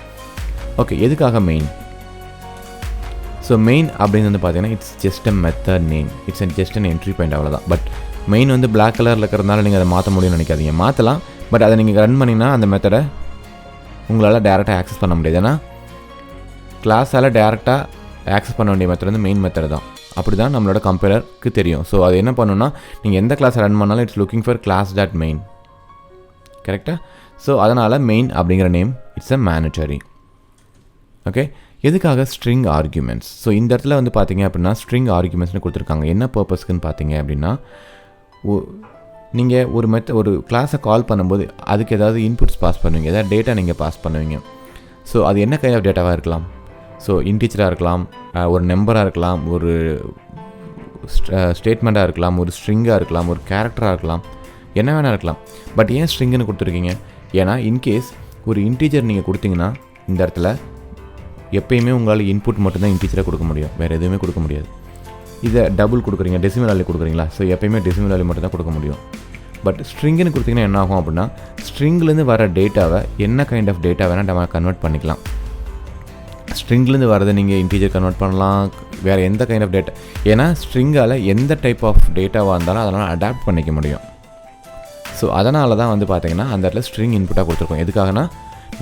ஓகே, எதுக்காக மெயின்? ஸோ மெயின் அப்படின்னு வந்து பார்த்தீங்கன்னா it's just a method name, it's just an entry point, அவ்வளோதான். பட் மெயின் வந்து பிளாக் கலரில் இருக்கிறதுனால நீங்கள் அதை மாற்ற முடியும்னு நினைக்காதீங்க. மாற்றலாம், பட் அதை நீங்கள் ரன் பண்ணிங்கன்னா அந்த மெத்தடை உங்களால் டேரெக்டாக ஆக்சஸ் பண்ண முடியாது. ஏன்னா கிளாஸால் டேரெக்டாக ஆக்சஸ் பண்ண வேண்டிய மெத்தட் வந்து மெயின் மெத்தட் தான். அப்படி தான் நம்மளோட கம்பைலருக்கு தெரியும். ஸோ அது என்ன பண்ணணும்னா நீங்கள் எந்த கிளாஸ் ரன் பண்ணாலும் it's looking for class dot main. கரெக்டாக? ஸோ அதனால் மெயின் அப்படிங்கிற name it's a mandatory. Okay, எதுக்காக ஸ்ட்ரிங் ஆர்குமெண்ட்ஸ்? ஸோ இந்த இடத்துல வந்து பார்த்தீங்க அப்படின்னா ஸ்ட்ரிங் ஆர்குமெண்ட்ஸ்னு கொடுத்துருக்காங்க. என்ன பர்பஸ்க்குன்னு பார்த்தீங்க அப்படின்னா நீங்கள் ஒரு கிளாஸை கால் பண்ணும்போது அதுக்கு ஏதாவது இன்புட்ஸ் பாஸ் பண்ணுவீங்க, ஏதாவது டேட்டா நீங்கள் பாஸ் பண்ணுவீங்க. ஸோ அது என்ன கைண்ட் ஆஃப் டேட்டாவாக இருக்கலாம்? ஸோ இன்டீஜராக இருக்கலாம், ஒரு நம்பராக இருக்கலாம், ஒரு ஸ்டேட்மெண்ட்டாக இருக்கலாம், ஒரு ஸ்ட்ரிங்காக இருக்கலாம், ஒரு கேரக்டராக இருக்கலாம், என்ன வேணால் இருக்கலாம். பட் ஏன் ஸ்ட்ரிங்குன்னு கொடுத்துருக்கீங்க? ஏன்னா இன்கேஸ் ஒரு இன்டீஜர் நீங்கள் கொடுத்தீங்கன்னா இந்த இடத்துல எப்பயுமே உங்களால் இன்புட் மட்டும்தான் இன்டீஜராக கொடுக்க முடியும், வேறு எதுவுமே கொடுக்க முடியாது. இதை டபுள் கொடுக்குறீங்க, டெசிமல் வேல்யூ கொடுக்குறீங்களா? ஸோ எப்பயுமே டெசிமல் வேல்யூ மட்டும் தான் கொடுக்க முடியும். பட் ஸ்ட்ரிங்குன்னு கொடுத்தீங்கன்னா என்ன ஆகும் அப்படின்னா ஸ்ட்ரிங்லேருந்து வர டேட்டாவை என்ன கைண்ட் ஆஃப் டேட்டா வேணால் நம்ம கன்வெர்ட் பண்ணிக்கலாம். ஸ்ட்ரிங்லேருந்து வரதை நீங்கள் இன்டீஜர் கன்வெர்ட் பண்ணலாம், வேறு எந்த கைண்ட் ஆஃப் டேட்டா. ஏன்னா ஸ்ட்ரிங்கால் எந்த டைப் ஆஃப் டேட்டாவாக இருந்தாலும் அதனால் அடாப்ட் பண்ணிக்க முடியும். ஸோ அதனால தான் வந்து பார்த்தீங்கன்னா அந்த இடத்துல ஸ்ட்ரிங் இன்புட்டாக கொடுத்துருக்கோம். எதுக்காகனா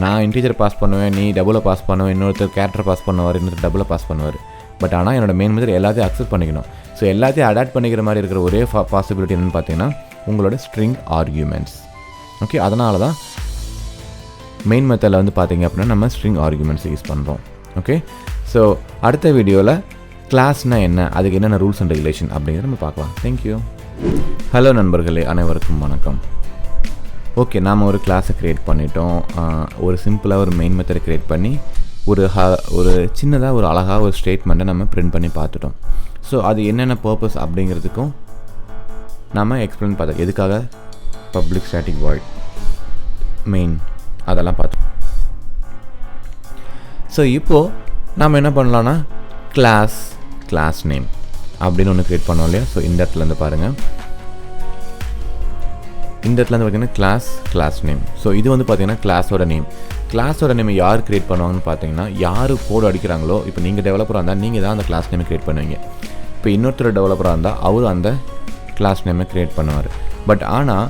நான் இன்டீஜர் பாஸ் பண்ணுவேன், நீ டபுளை பாஸ் பண்ணுவேன், இன்னொருத்தர் கேரக்டர் பாஸ் பண்ணுவார், இன்னொருத்தர் டபுளை பாஸ் பண்ணுவார். பட் ஆனால் என்னோட மெயின் மெத்தட் எல்லாத்தையும் அக்செப்ட் பண்ணிக்கணும். ஸோ எல்லாத்தையும் அடாப்ட் பண்ணிக்கிற மாதிரி இருக்கிற ஒரே பாசிபிலிட்டி என்னென்னு பார்த்தீங்கன்னா உங்களோட ஸ்ட்ரிங் ஆர்குமெண்ட்ஸ். ஓகே, அதனால தான் மெயின் மெத்தடில் வந்து பார்த்தீங்க அப்படின்னா நம்ம ஸ்ட்ரிங் ஆர்குமெண்ட்ஸ் யூஸ் பண்ணுறோம். ஓகே, ஸோ அடுத்த வீடியோவில் கிளாஸ்னால் என்ன, அதுக்கு என்னென்ன ரூல்ஸ் அண்ட் ரெகுலேஷன் அப்படிங்கிறத நம்ம பார்க்கலாம். தேங்க்யூ. ஹலோ நண்பர்களே, அனைவருக்கும் வணக்கம். ஓகே, நாம் ஒரு கிளாஸை க்ரியேட் பண்ணிட்டோம். ஒரு சிம்பிளாக ஒரு மெயின் மெத்தடை க்ரியேட் பண்ணி ஒரு சின்னதாக ஒரு அழகாக ஒரு ஸ்டேட்மெண்ட்டை நம்ம பிரிண்ட் பண்ணி பார்த்துட்டோம். ஸோ அது என்னென்ன பர்பஸ் அப்படிங்கிறதுக்கும் நம்ம எக்ஸ்பிளைன் பார்த்தோம். எதுக்காக பப்ளிக் ஸ்டாட்டிக் வாய்ட் மெயின் அதெல்லாம் பார்த்தோம். ஸோ இப்போது நம்ம என்ன பண்ணலான்னா கிளாஸ் நேம் அப்படின்னு ஒன்று க்ரியேட் பண்ணோம் இல்லையா? ஸோ இந்த இடத்துல இருந்து பாருங்கள், இந்த இடத்துல வந்து பார்த்தீங்கன்னா கிளாஸ் நேம். ஸோ இது வந்து பார்த்தீங்கன்னா கிளாஸோட நேம் யார் க்ரியேட் பண்ணுவாங்கன்னு பார்த்தீங்கன்னா யார் கோடு அடிக்கிறாங்களோ. இப்போ நீங்கள் டெவலப்பராக இருந்தால் நீங்கள் தான் அந்த கிளாஸ் நேமை க்ரியேட் பண்ணுவீங்க. இப்போ இன்னொருத்தர் டெவலப்பராக இருந்தால் அவர் அந்த கிளாஸ் நேமை க்ரியேட் பண்ணுவார். பட் ஆனால்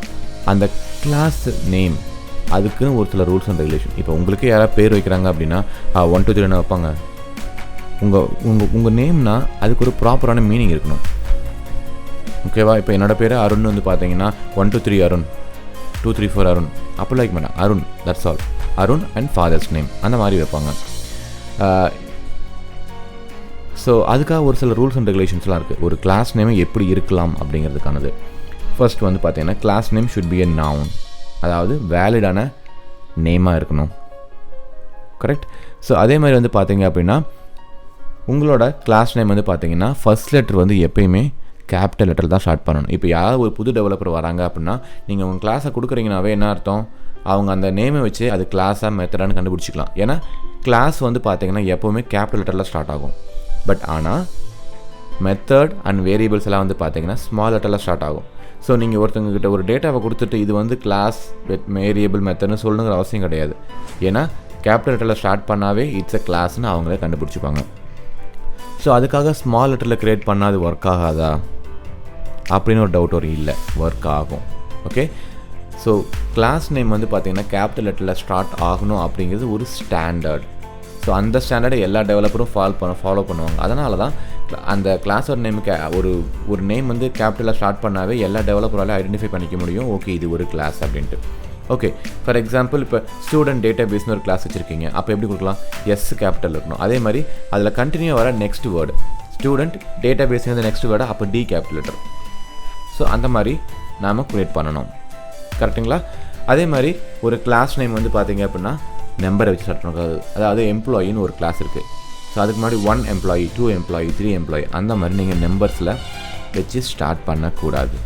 அந்த கிளாஸ் நேம் அதுக்குன்னு ஒரு சில ரூல்ஸ் அண்ட் ரெகுலேஷன். இப்போ உங்களுக்கு யாராவது பேர் வைக்கிறாங்க அப்படின்னா 1 2 3 வைப்பாங்க. உங்கள் நேம்னா அதுக்கு ஒரு ப்ராப்பரான மீனிங் இருக்கணும். ஓகேவா? இப்போ என்னோடய பேர் அருண் வந்து பார்த்தீங்கன்னா 1 2 3 அருண், 2 3 4 அருண் அப்போ லைக் மாட்டேன். Arun, that's all. Arun and father's name அந்த மாதிரி வைப்பாங்க. ஸோ அதுக்காக ஒரு சில ரூல்ஸ் அண்ட் ரெகுலேஷன்ஸ்லாம் இருக்குது. ஒரு கிளாஸ் நேமை எப்படி இருக்கலாம் அப்படிங்கிறதுக்கானது. ஃபர்ஸ்ட் வந்து பார்த்தீங்கன்னா class name should be a noun, அதாவது வேலிடான நேமாக இருக்கணும். கரெக்ட்? ஸோ அதே மாதிரி வந்து பார்த்தீங்க அப்படின்னா உங்களோட கிளாஸ் நேம் வந்து பார்த்தீங்கன்னா ஃபர்ஸ்ட் லெட்டர் வந்து எப்பயுமே கேபிட்டல் லெட்டர் தான் ஸ்டார்ட் பண்ணணும். இப்போ யாராவது ஒரு புது டெவலப்பர் வராங்க அப்படின்னா நீங்கள் உங்கள் கிளாஸை கொடுக்குறீங்கனாவே என்ன அர்த்தம், அவங்க அந்த நேமை வச்சு அது கிளாஸாக மெத்தடான்னு கண்டுபிடிச்சிக்கலாம். ஏன்னா கிளாஸ் வந்து பார்த்தீங்கன்னா எப்போவுமே கேபிட்டல் லெட்டரில் ஸ்டார்ட் ஆகும். பட் ஆனால் மெத்தட் அண்ட் வேரியபிள்ஸ் எல்லாம் வந்து பார்த்தீங்கன்னா ஸ்மால் லெட்டரில் ஸ்டார்ட் ஆகும். ஸோ நீங்கள் ஒருத்தங்கக்கிட்ட ஒரு டேட்டாவை கொடுத்துட்டு இது வந்து கிளாஸ் வேரியபிள் மெத்தட்னு சொல்லணுங்கிற அவசியம் கிடையாது. ஏன்னா கேபிட்டல் லெட்டரில் ஸ்டார்ட் பண்ணாவே இட்ஸ் எ கிளாஸ்னு அவங்களே கண்டுபிடிச்சிப்பாங்க. ஸோ அதுக்காக ஸ்மால் லெட்டரில் க்ரியேட் பண்ணால் அது ஒர்க் ஆகாதா அப்படின்னு ஒரு டவுட் வரும். இல்லை, ஒர்க் ஆகும். ஓகே, ஸோ கிளாஸ் நேம் வந்து பார்த்திங்கன்னா கேபிட்டல் லெட்டரில் ஸ்டார்ட் ஆகணும் அப்படிங்கிறது ஒரு ஸ்டாண்டர்ட். ஸோ அந்த ஸ்டாண்டர்டை எல்லா டெவலப்பரும் ஃபாலோ பண்ணுவாங்க. அதனால தான் அந்த கிளாஸோட நேமுக்கு ஒரு நேம் வந்து கேபிட்டலில் ஸ்டார்ட் பண்ணாவே எல்லா டெவலப்பரால் ஐடென்டிஃபை பண்ணிக்க முடியும். ஓகே, இது ஒரு கிளாஸ் அப்படின்ட்டு. ஓகே, ஃபார் எக்ஸாம்பிள் இப்போ ஸ்டூடெண்ட் டேட்டா பேஸ்னு ஒரு கிளாஸ் வச்சுருக்கீங்க. அப்போ எப்படி கொடுக்கலாம்? எஸ் கேபிட்டல் இருக்கணும். அதே மாதிரி அதில் கண்டினியூ வர next word student database வந்து நெக்ஸ்ட் வேர்டு அப்போ டி கேபிட்டல் லெட்டர். ஸோ அந்த மாதிரி நாம் க்ரியேட் பண்ணணும். கரெக்டுங்களா? அதே மாதிரி ஒரு கிளாஸ் நேம் வந்து பார்த்தீங்க அப்படின்னா நம்பரை வச்சு ஸ்டார்ட் பண்ணக்கூடாது. அதாவது எம்ப்ளாயின்னு ஒரு கிளாஸ் இருக்குது. ஸோ அதுக்கு முன்னாடி 1 எம்ப்ளாயி 2 எம்ப்ளாயி 3 எம்ப்ளாயி அந்த மாதிரி நீங்கள் நம்பர்ஸில் வச்சு ஸ்டார்ட் பண்ணக்கூடாது.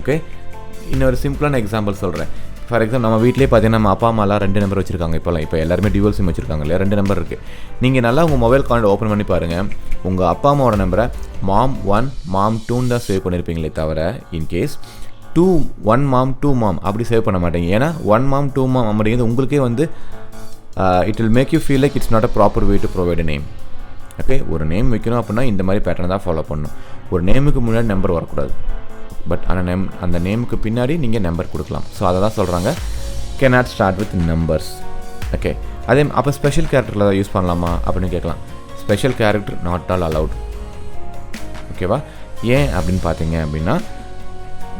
ஓகே, இன்னொரு சிம்பிளான எக்ஸாம்பிள் சொல்கிறேன். ஃபார் எக்ஸாம்பிள் நம்ம வீட்டிலே பார்த்தீங்கன்னா நம்ம அப்பா அம்மாலாம் 2 நம்பர் வச்சுருக்காங்க. இப்போ எல்லாருமே டியூவல் சிம் வச்சுருக்காங்க இல்லையா? 2 நம்பர் இருக்குது. நீங்கள் நல்லா உங்கள் மொபைல் கார்டு ஓப்பன் பண்ணி பாருங்கள். உங்கள் அப்பா அம்மாவோட நம்பரை mom 1 mom 2 தான் சேவ் பண்ணியிருப்பீங்களே தவிர இன்கேஸ் 1 mom 2 mom அப்படி சேவ் பண்ண மாட்டேங்க. ஏன்னா 1 mom 2 mom அப்படிங்கிறது உங்களுக்கே வந்து it will make you feel like it's not a proper way to provide a name. Okay, ஒரு நேம் வைக்கணும் அப்படின்னா இந்த மாதிரி பேட்டர்ன் தான் ஃபாலோ பண்ணணும். ஒரு நேமுக்கு முன்னாடி நம்பர் வரக்கூடாது. பட் அந்த நேமுக்கு பின்னாடி நீங்கள் நம்பர் கொடுக்கலாம். ஸோ அதை தான் சொல்கிறாங்க cannot start with numbers. Okay, அதே அப்போ ஸ்பெஷல் கேரக்டரில் தான் யூஸ் பண்ணலாமா அப்படின்னு கேட்கலாம். Special character not all allowed. ஓகேவா? ஏன் அப்படின்னு பார்த்தீங்க அப்படின்னா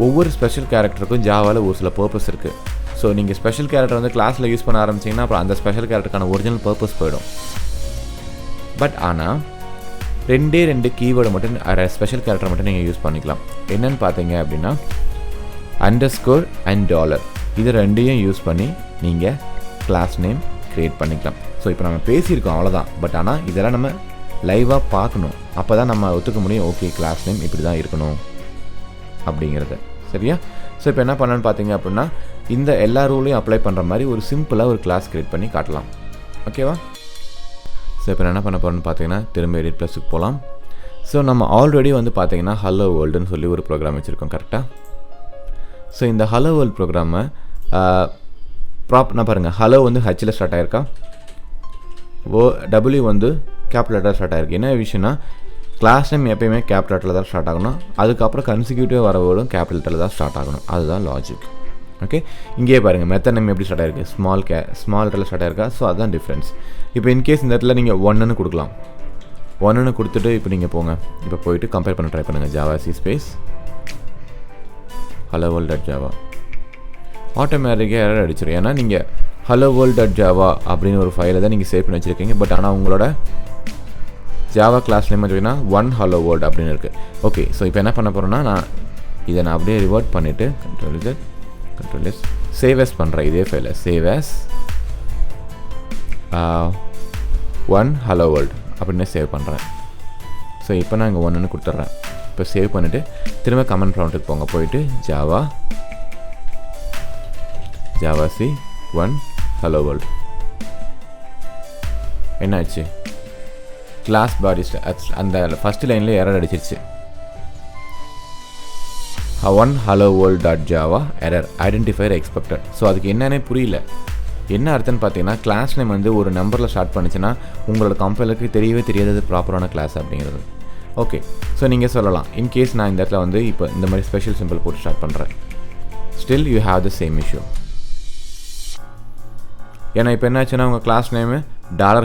ஒவ்வொரு ஸ்பெஷல் கேரக்டருக்கும் ஜாவாவில் ஒரு சில பர்பஸ் இருக்குது. ஸோ நீங்கள் ஸ்பெஷல் கேரக்டர் வந்து கிளாஸில் யூஸ் பண்ண ஆரம்பிச்சிங்கன்னா அப்புறம் அந்த ஸ்பெஷல் கேரக்டருக்கான ஒரிஜினல் பர்பஸ் போயிடும். பட் ஆனால் 2 கீவேர்டு மட்டும் ஸ்பெஷல் கேரக்டர் மட்டும் நீங்கள் யூஸ் பண்ணிக்கலாம். என்னென்னு பார்த்தீங்க அப்படின்னா அண்டர்ஸ்கோர் அண்ட் டாலர் இது 2ஐயும் யூஸ் பண்ணி நீங்கள் கிளாஸ் நேம் க்ரியேட் பண்ணிக்கலாம். ஸோ இப்போ நம்ம பேசியிருக்கோம் அவ்வளோதான். பட் ஆனால் இதெல்லாம் நம்ம லைவாக பார்க்கணும். அப்போ தான் நம்ம ஒத்துக்க முடியும். ஓகே, கிளாஸ் நேம் இப்படி தான் இருக்கணும் அப்படிங்கிறது. சரியா? ஸோ இப்போ என்ன பண்ணணும்னு பார்த்தீங்க அப்படின்னா இந்த எல்லா ரூலையும் அப்ளை பண்ணுற மாதிரி ஒரு சிம்பிளாக ஒரு கிளாஸ் க்ரியேட் பண்ணி காட்டலாம். ஓகேவா? ஸோ இப்போ என்ன பண்ண போகிறோன்னு பார்த்தீங்கன்னா திரும்ப எடிட் ப்ளஸுக்கு போகலாம். ஸோ நம்ம ஆல்ரெடி வந்து பார்த்தீங்கன்னா ஹலோ வேர்ல்டுன்னு சொல்லி ஒரு ப்ரோக்ராம் வச்சுருக்கோம். கரெக்டாக? ஸோ இந்த ஹலோ வேர்ல்டு ப்ரோக்ராமை நான் பாருங்கள், ஹலோ வந்து ஹச்சில் ஸ்டார்ட் ஆகிருக்கா, டபிள்யூ வந்து கேபிட்டல் லெட்டர் ஸ்டார்ட் ஆகிருக்கு. என்ன விஷயம்னா கிளாஸ் நேம் எப்பயுமே கேபிட்டல் லெட்டரில் தான் ஸ்டார்ட் ஆகணும். அதுக்கப்புறம் கன்சிக்யூட்டிவாக வர வேர்டும் கேபிட்டல் லெட்டரில் தான் ஸ்டார்ட் ஆகணும். அதுதான் லாஜிக். ஓகே, இங்கேயே பாருங்கள் மெத்தட் நேம் எப்படி ஸ்டார்ட் ஆகிருக்கு, ஸ்மால் லெட்டரில் ஸ்டார்ட் ஆகிருக்கா. ஸோ அதுதான் டிஃப்ரென்ஸ். இப்போ இன்கேஸ் இந்த இடத்துல நீங்கள் 1ன்னு கொடுக்கலாம். 1ன்னு கொடுத்துட்டு இப்போ நீங்கள் போங்க. இப்போ போயிட்டு கம்பேர் பண்ண ட்ரை பண்ணுங்கள். Java C space hello world.java ஆட்டோமேட்டிக்காக எரர் அடிச்சிடும். ஏன்னா நீங்கள் hello world.java அப்படின்னு ஒரு ஃபைலை தான் நீங்கள் சேவ் பண்ணி வச்சுருக்கீங்க. பட் ஆனால் உங்களோட ஜாவா கிளாஸ் நேம் பார்த்தீங்கன்னா 1 hello world அப்படின்னு இருக்குது. ஓகே, ஸோ இப்போ என்ன பண்ண போகிறேன்னா இதை நான் அப்படியே ரிவர்ட் பண்ணிவிட்டு கண்ட்ரோல் எஸ் சேவ் எஸ் பண்ணுறேன். இதே ஃபைலை சேவ் எஸ் 1 hello world அப்படின்னு சேவ் பண்ணுறேன். ஸோ இப்போ நான் இங்கே 1ன்னு கொடுத்துட்றேன். இப்போ சேவ் பண்ணிவிட்டு திரும்ப கமெண்ட் ப்ராம்ப்ட்டுக்கு போங்க. போயிட்டு ஜாவா சி 1 hello world என்னாச்சு? கிளாஸ் பாடி அந்த ஃபஸ்ட் லைனில் எரர் அடிச்சிருச்சு. 1 hello world.java error identifier expected. So அதுக்கு என்னன்னே புரியல. என்ன அர்த்தம்னு பார்த்தீங்கன்னா கிளாஸ் நேம் வந்து ஒரு நம்பரில் ஸ்டார்ட் பண்ணிச்சுன்னா உங்களோட கம்பைலருக்கு தெரியவே தெரியாதது ப்ராப்பரான கிளாஸ் அப்படிங்கிறது. ஓகே, ஸோ நீங்கள் சொல்லலாம் இன்கேஸ் நான் இந்த இடத்துல வந்து இப்போ இந்த மாதிரி ஸ்பெஷல் சிம்பிள் போட்டு ஸ்டார்ட் பண்ணுறேன். Still you have the same issue. ஏன்னா இப்போ என்னாச்சுன்னா உங்கள் கிளாஸ் நேமு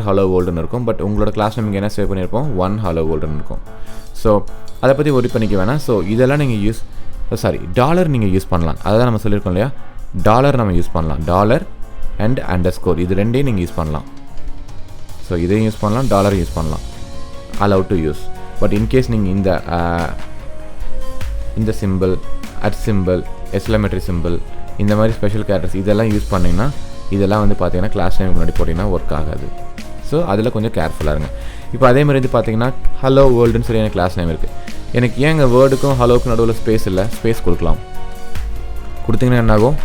$hello worldன்னு இருக்கும். பட் உங்களோட கிளாஸ் நேம் இங்கே என்ன சேவ் பண்ணியிருப்போம்? 1 hello worldன்னு இருக்கும். ஸோ அதை பற்றி ஒரி பண்ணிக்க வேணாம். ஸோ இதெல்லாம் நீங்கள் டாலர் நீங்கள் யூஸ் பண்ணலாம். அதை தான் நம்ம சொல்லியிருக்கோம் இல்லையா? டாலர் நம்ம யூஸ் பண்ணலாம். டாலர் அண்ட் அண்டர்ஸ்கோர் இது 2ஐயும் நீங்கள் யூஸ் பண்ணலாம். ஸோ இதையும் யூஸ் பண்ணலாம், டாலரும் யூஸ் பண்ணலாம். Allowed to use. But in case நீங்கள் இந்த simple, at simple, exclamatory simple, இந்த மாதிரி ஸ்பெஷல் கேரக்டர்ஸ் இதெல்லாம் யூஸ் பண்ணிங்கன்னா இதெல்லாம் வந்து பார்த்தீங்கன்னா கிளாஸ் நேம் முன்னாடி போட்டிங்கன்னா ஒர்க் ஆகாது. ஸோ அதில் கொஞ்சம் கேர்ஃபுல்லாக இருங்க. இப்போ அதே மாதிரி வந்து பார்த்தீங்கன்னா ஹலோ வேர்ல்டுன்னு சொல்லி எனக்கு கிளாஸ் நேம் இருக்குது. எனக்கு ஏன் எங்கள் வேர்டுக்கும் ஹலோக்கும் நடுவில் ஸ்பேஸ் இல்லை? ஸ்பேஸ் கொடுக்கலாம். கொடுத்தீங்கன்னா என்னாகும்?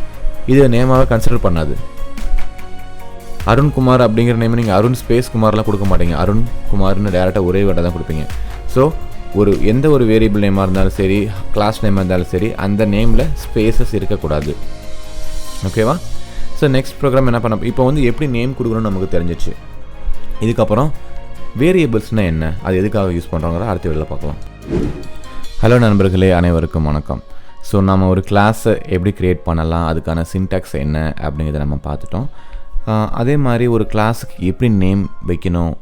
இது நேமாகவே கன்சிடர் பண்ணாது. அருண்குமார் அப்படிங்கிற நேம் நீங்கள் அருண் ஸ்பேஸ் குமார்லாம் கொடுக்க மாட்டீங்க. அருண் குமார்னு டேரெக்டாக ஒரே வேர்டை தான் கொடுப்பீங்க. ஸோ எந்த ஒரு வேரியபிள் நேமாக இருந்தாலும் சரி, கிளாஸ் நேமாக இருந்தாலும் சரி, அந்த நேமில் ஸ்பேசஸ் இருக்கக்கூடாது. ஓகேவா? ஸோ நெக்ஸ்ட் ப்ரோக்ராம் என்ன பண்ண, இப்போ வந்து எப்படி நேம் கொடுக்கணும்னு நமக்கு தெரிஞ்சிச்சு. இதுக்கப்புறம் வேரியபிள்ஸ்னால் என்ன, அது எதுக்காக யூஸ் பண்ணுறோங்கிற அடுத்த வீடியோவில் பார்க்கலாம். ஹலோ நண்பர்களே, அனைவருக்கும் வணக்கம். ஸோ நம்ம ஒரு கிளாஸை எப்படி க்ரியேட் பண்ணலாம், அதுக்கான சின்டாக்ஸ் என்ன அப்படிங்கிறத நம்ம பார்த்துட்டோம். அதே மாதிரி ஒரு கிளாஸுக்கு எப்படி நேம் வைக்கணும்,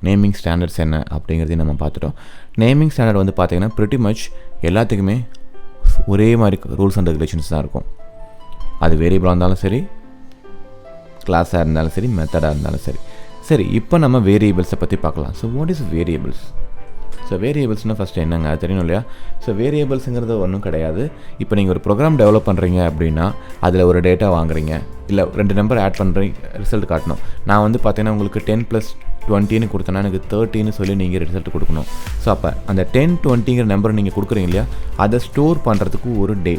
நேமிங் ஸ்டாண்டர்ட்ஸ் என்ன அப்படிங்கிறதையும் நம்ம பார்த்துட்டோம். நேமிங் ஸ்டாண்டர்ட் வந்து பார்த்திங்கன்னா ப்ரிட்டி மச் எல்லாத்துக்குமே ஒரே மாதிரி ரூல்ஸ் அண்ட் ரெகுலேஷன்ஸ் தான் இருக்கும். அது வேரியபிளாக இருந்தாலும் சரி, கிளாஸாக இருந்தாலும் சரி, மெத்தடாக இருந்தாலும் சரி. சரி, இப்போ நம்ம வேரியபிள்ஸை பற்றி பார்க்கலாம். So what is variables? So வேரியபிள்ஸ்னால் ஃபஸ்ட்டு என்னங்க, அது தெரியணும் இல்லையா? ஸோ வேரியபிள்ஸுங்கிறது ஒன்றும் கிடையாது. இப்போ நீங்கள் ஒரு ப்ரோக்ராம் டெவலப் பண்ணுறீங்க அப்படின்னா அதில் ஒரு டேட்டா வாங்குறீங்க, இல்லை 2 நம்பர் ஆட் பண்ணுறீங்க, ரிசல்ட் காட்டணும். நான் வந்து பார்த்தீங்கன்னா உங்களுக்கு 10+20 கொடுத்தேன்னா எனக்கு 30 சொல்லி நீங்கள் ரிசல்ட் கொடுக்கணும். ஸோ அப்போ அந்த 10-20 நம்பர் நீங்கள் கொடுக்குறீங்க இல்லையா, அதை ஸ்டோர் பண்ணுறதுக்கு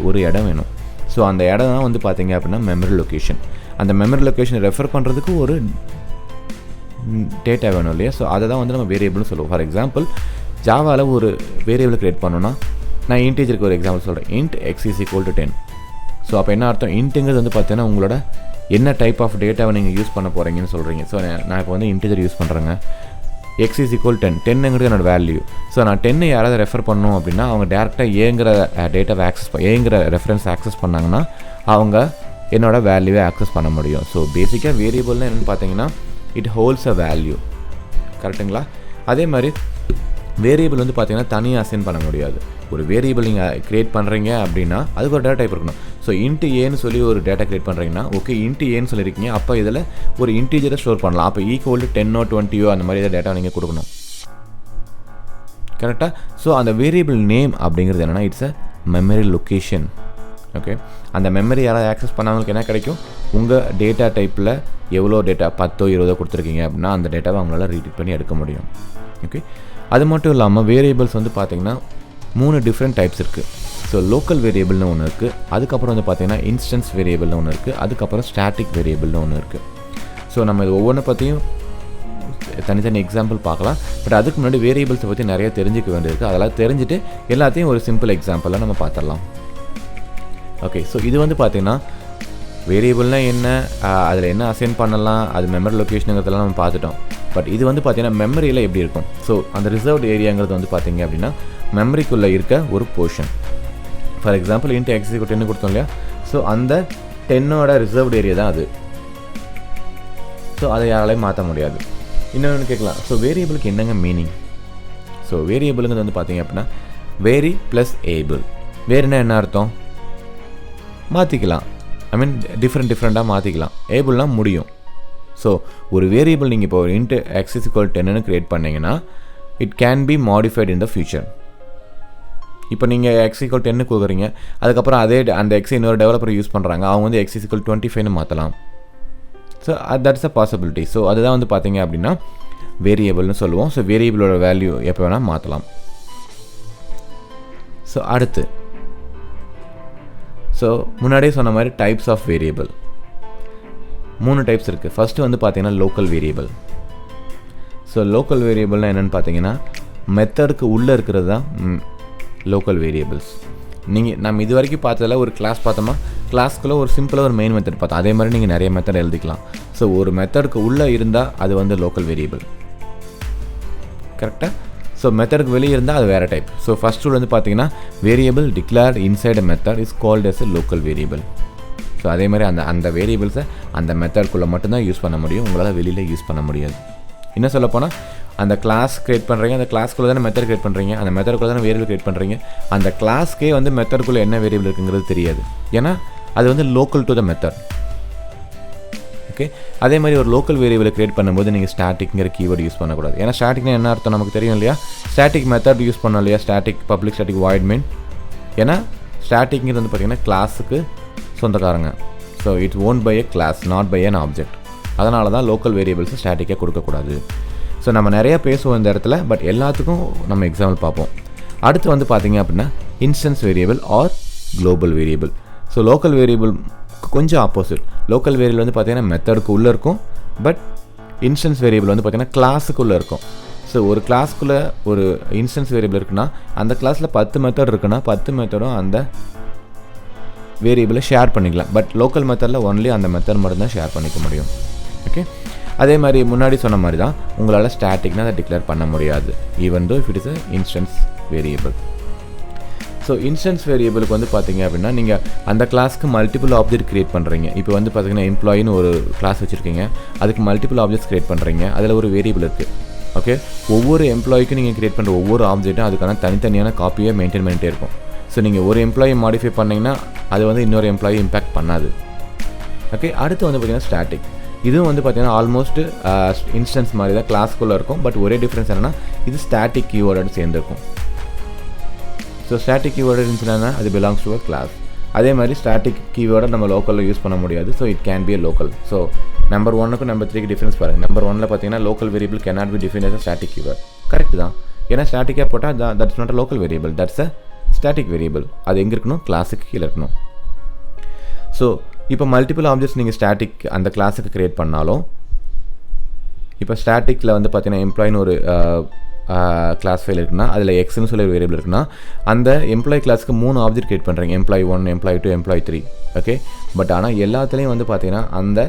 ஒரு இடம் வேணும். ஸோ அந்த இடம் தான் வந்து பார்த்தீங்க அப்படின்னா மெமரி லொக்கேஷன். அந்த மெமரி லொக்கேஷனை ரெஃபர் பண்ணுறதுக்கு ஒரு டேட்டா வேணும் இல்லையா? ஸோ அதை தான் வந்து நம்ம வேரியபிள்னு சொல்லுவோம். ஃபார் எக்ஸாம்பிள், ஜாவாவில் ஒரு வேரியபிள் க்ரியேட் பண்ணோன்னா, நான் இன்டீஜருக்கு ஒரு எக்ஸாம்பிள் சொல்கிறேன், int x = 10. ஸோ அப்போ என்ன அர்த்தம், இன்ட்டுங்கிறது வந்து பார்த்தீங்கன்னா உங்களோட என்ன டைப் ஆஃப் டேட்டாவை நீங்கள் யூஸ் பண்ண போகிறீங்கன்னு சொல்கிறீங்க. ஸோ நான் இப்போ வந்து இன்டீஜர் யூஸ் பண்ணுறேங்க, x = 10, 10ங்கிறது என்னோடய வேல்யூ. ஸோ நான் 10 யாராவது ரெஃபர் பண்ணணும் அப்படின்னா அவங்க டேரெக்டாக ஏங்கிற டேட்டாவை ஏங்கிற ரெஃபரன்ஸ் ஆக்சஸ் பண்ணாங்கன்னா அவங்க என்னோடய வேல்யூவை ஆக்சஸ் பண்ண முடியும். ஸோ பேசிக்காக வேரியபிள்னால் என்னென்னு பார்த்தீங்கன்னா இட் ஹோல்ட்ஸ் அ வேல்யூ. கரெக்டுங்களா? அதே மாதிரி வேரியபிள் வந்து பார்த்தீங்கன்னா தனியாக அசைன் பண்ண முடியாது. ஒரு வேரியபிள் நீங்கள் க்ரியேட் பண்ணுறீங்க அப்படின்னா அதுக்கு ஒரு டேட்டா டைப் இருக்கணும். ஸோ இன்ட்டு ஏன்னு சொல்லி ஒரு டேட்டா க்ரியேட் பண்ணுறீங்கன்னா, ஓகே இன்ட்டு ஏன்னு சொல்லியிருக்கீங்க, அப்போ இதில் ஒரு இன்டீஜரை ஸ்டோர் பண்ணலாம். அப்போ = 10 20 அந்த மாதிரி ஏதாவது டேட்டா நீங்கள் கொடுக்கணும். கரெக்டாக? ஸோ அந்த வேரியபிள் நேம் அப்படிங்கிறது என்னென்னா it's a memory location. Okay, அந்த மெமரி யாராவது ஆக்சஸ் பண்ணவங்களுக்கு என்ன கிடைக்கும், உங்கள் டேட்டா டைப்பில் எவ்வளோ டேட்டா 10 20 கொடுத்துருக்கீங்க அப்படின்னா அந்த டேட்டாவை அவங்களால ரீட் பண்ணி எடுக்க முடியும். ஓகே, அது மட்டும் இல்லாமல் வேரியபிள்ஸ் வந்து பார்த்திங்கன்னா 3 டிஃப்ரெண்ட் டைப்ஸ் இருக்குது. ஸோ லோக்கல் வேரியபிள்னு ஒன்று இருக்குது, அதுக்கப்புறம் வந்து பார்த்திங்கன்னா இன்ஸ்டன்ஸ் வேரியபிள்னு ஒன்று இருக்குது, அதுக்கப்புறம் ஸ்டாட்டிக் வேரியபிள்னு ஒன்று இருக்குது. ஸோ நம்ம இது ஒவ்வொன்றை பற்றியும் தனித்தனி எக்ஸாம்பிள் பார்க்கலாம். பட் அதுக்கு முன்னாடி வேரியபிள்ஸை பற்றி நிறைய தெரிஞ்சுக்க வேண்டியிருக்கு. அதெல்லாம் தெரிஞ்சுட்டு எல்லாத்தையும் ஒரு சிம்பிள் எக்ஸாம்பிளாக நம்ம பார்த்துடலாம். ஓகே, ஸோ இது வந்து பார்த்திங்கன்னா வேரியபிள்னால் என்ன, அதில் என்ன அசைன் பண்ணலாம், அது மெமரி லொக்கேஷனுங்கிறதெல்லாம் நம்ம பார்த்துட்டோம். பட் இது வந்து பார்த்திங்கன்னா மெமரியில் எப்படி இருக்கும். ஸோ அந்த ரிசர்வ்டு ஏரியாங்கிறது வந்து பார்த்திங்க அப்படின்னா மெமரிக்குள்ளே இருக்க ஒரு portion. For example int x = 10 கொடுத்தோம் இல்லையா, ஸோ அந்த 10ஓட ரிசர்வ்டு ஏரியா தான் அது. ஸோ அதை யாராலையும் மாற்ற முடியாது. இன்னொன்று கேட்கலாம், ஸோ வேரியபிளுக்கு என்னங்க மீனிங்? ஸோ வேரியபிளுங்கிறது வந்து பார்த்திங்க அப்படின்னா வேரி ப்ளஸ் ஏபிள். வேறுனா என்ன அர்த்தம், மாற்றிக்கலாம். ஐ மீன் டிஃப்ரெண்ட்டாக மாற்றிக்கலாம். ஏபிள்னால் முடியும். ஸோ ஒரு வேரியபிள் நீங்கள் இப்போ int x = 10 க்ரியேட் பண்ணிங்கன்னா it can B modified in the future. இப்போ நீங்கள் x = 10 கொடுக்குறீங்க, அதுக்கப்புறம் அந்த x இன்னொரு டெவலப்பர் யூஸ் பண்ணுறாங்க, அவங்க வந்து x = 25 மாற்றலாம். So that's a possibility. So அதுதான் வந்து பார்த்தீங்க அப்படின்னா வேரியபிள்னு சொல்லுவோம். ஸோ வேரியபிளோட வேல்யூ எப்போ வேணால் மாற்றலாம். ஸோ அடுத்து, ஸோ முன்னாடியே சொன்ன மாதிரி டைப்ஸ் ஆஃப் வேரியபிள் 3 டைப்ஸ் இருக்குது. ஃபஸ்ட்டு வந்து பார்த்தீங்கன்னா லோக்கல் வேரியபிள். ஸோ லோக்கல் வேரியபிள்னால் என்னென்னு பார்த்தீங்கன்னா மெத்தடுக்கு உள்ளே இருக்கிறது தான் லோக்கல் வேரியபிள்ஸ். நம்ம இது வரைக்கும் பார்த்ததில் ஒரு கிளாஸ் பார்த்தோமா, கிளாஸ்க்குள்ளே ஒரு சிம்பிளாக ஒரு மெயின் மெத்தட் பார்த்தோம். அதே மாதிரி நீங்கள் நிறைய மெத்தட் எழுதிக்கலாம். ஸோ ஒரு மெத்தடுக்கு உள்ளே இருந்தால் அது வந்து லோக்கல் வேரியபிள். கரெக்டாக? ஸோ மெத்தடுக்கு வெளியே இருந்தால் அது வேறு டைப். ஸோ ஃபஸ்ட் ரூல் வந்து பார்த்தீங்கன்னா variable declared inside a method is called as a local variable. So அதே மாதிரி அந்த வேரியபிள்ஸை அந்த மெத்தடுக்குள்ளே மட்டும்தான் யூஸ் பண்ண முடியும், உங்களால் வெளியில் யூஸ் பண்ண முடியாது. என்ன சொல்ல போனால், அந்த கிளாஸ் க்ரியேட் பண்ணுறீங்க, அந்த கிளாஸ்க்குள்ளே தானே மெத்தட் க்ரியேட் பண்ணுறீங்க, அந்த மெத்தடுக்குள்ளே தானே வேரியபிள் க்ரியேட் பண்ணுறீங்க. அந்த கிளாஸ்க்கே வந்து மெத்தடுக்குள்ளே என்ன வேரியபிள் இருக்குங்கிறது தெரியாது, ஏன்னா அது வந்து local to the method. Okay, அதே மாதிரி ஒரு லோக்கல் வேரியபிளை க்ரியேட் பண்ணும்போது நீங்கள் ஸ்டாட்டிக்ங்கிற கீவேர்டு யூஸ் பண்ணக்கூடாது. ஏன்னா ஸ்டாட்டிக்னா என்ன அர்த்தம் நமக்கு தெரியும் இல்லையா, ஸ்டாட்டிக் மெத்தட் யூஸ் பண்ணோம் இல்லையா, static public static void main. ஏன்னா ஸ்டாட்டிக்ங்கிறது வந்து பார்த்திங்கன்னா கிளாஸுக்கு சொந்தக்காரங்க. So it's owned by a class, not by an object. அதனால தான் லோக்கல் வேரியபிள்ஸை ஸ்டாட்டிக்காக கொடுக்கக்கூடாது. ஸோ நம்ம நிறையா பேசுவோம் இந்த இடத்துல, பட் எல்லாத்துக்கும் நம்ம எக்ஸாம்பிள் பார்ப்போம். அடுத்து வந்து பார்த்திங்க அப்படின்னா instance variable or global variable. So local variable கொஞ்சம் ஆப்போசிட். லோக்கல் வேரியபிள் வந்து பார்த்திங்கன்னா மெத்தடுக்கு உள்ளே இருக்கும், பட் இன்ஸ்டன்ஸ் வேரியபிள் வந்து பார்த்திங்கன்னா கிளாஸுக்குள்ளே இருக்கும். ஸோ ஒரு கிளாஸ்க்குள்ளே ஒரு இன்ஸ்டன்ஸ் வேரியபிள் இருக்குன்னா அந்த கிளாஸில் 10 மெத்தட் இருக்குன்னா 10 மெத்தடும் அந்த வேரியபிளை ஷேர் பண்ணிக்கலாம். பட் லோக்கல் மெத்தடில் ஒன்லி அந்த மெத்தட் மட்டும்தான் ஷேர் பண்ணிக்க முடியும். ஓகே, அதே மாதிரி முன்னாடி சொன்ன மாதிரி தான் உங்களால் ஸ்டாட்டிக்னா அதை டிக்ளேர் பண்ண முடியாது, even though if it is instance variable. So instance வேரியபிளுக்கு வந்து பார்த்தீங்க அப்படின்னா நீங்கள் அந்த கிளாஸ்க்கு மல்டிபிள் ஆப்ஜெக்ட் க்ரியேட் பண்ணுறீங்க. இப்போ வந்து பார்த்தீங்கன்னா எம்ப்ளாயின்னு ஒரு கிளாஸ் வச்சுருக்கீங்க, அதுக்கு மல்டிபிள் ஆப்ஜெக்ட்ஸ் க்ரியேட் பண்ணுறீங்க, அதில் ஒரு வேரியபிள் இருக்குது. ஓகே, ஒவ்வொரு எம்ப்ளாய்க்கும் நீங்கள் க்ரியேட் பண்ணுற ஒவ்வொரு ஆப்ஜெக்ட்டும் அதுக்கான தனித்தனியான காப்பியை மெயின்டைன் பண்ணிகிட்டே இருக்கும். ஸோ நீங்கள் ஒரு எம்ப்ளாயி மாடிஃபை பண்ணிங்கன்னா அது வந்து இன்னொரு எம்ப்ளாயி இம்பேக்ட் பண்ணாது. ஓகே, அடுத்து வந்து பார்த்தீங்கன்னா ஸ்டாட்டிக். இதுவும் வந்து பார்த்தீங்கன்னா ஆல்மோஸ்ட் இன்ஸ்டன்ஸ் மாதிரி தான் கிளாஸ்க்குள்ளே இருக்கும். பட் ஒரே டிஃப்ரென்ஸ் என்னென்னா இது ஸ்டாட்டிக் கீவேர்டோடு சேர்ந்துருக்கும். ஸோ ஸ்டாட்டிக் கீவேர்டு இருந்துச்சுன்னா அது பிலாங்ஸ் டு அ கிளாஸ். அதே மாதிரி ஸ்டாட்டிக் கீவேர்டை நம்ம லோக்கலில் யூஸ் பண்ண முடியாது. So it can be a local. So number 1க்கும் நம்பர் 3க்கு டிஃப்ரென்ஸ் பாருங்கள். நம்பர் 1ல் பார்த்தீங்கன்னா local variable cannot be define as a static keyword. Correct தான், ஏன்னா ஸ்டாட்டிக்காக போட்டால் that's not a local variable, that's a static variable. அது எங்கே இருக்கணும்? கிளாஸுக்கு கீழே இருக்கணும். ஸோ இப்போ மல்டிபிள் ஆப்ஜெக்ட்ஸ் நீங்கள் ஸ்டாட்டிக் அந்த கிளாஸுக்கு க்ரியேட் பண்ணாலும், இப்போ ஸ்டாட்டிக்கில் வந்து பார்த்தீங்கன்னா எம்ப்ளாயின்னு ஒரு கிளாஸ் ஃபைல் இருக்குன்னா அதில் எக்ஸ்னு சொல்லி ஒரு வேரியபிள் இருக்குன்னா அந்த எம்ப்ளாயி கிளாஸுக்கு 3 ஆப்ஜெக்ட் க்ரியேட் பண்ணுறீங்க, employee 1, employee 2, employee 3. Okay, but ஆனால் எல்லாத்துலேயும் வந்து பார்த்தீங்கன்னா அந்த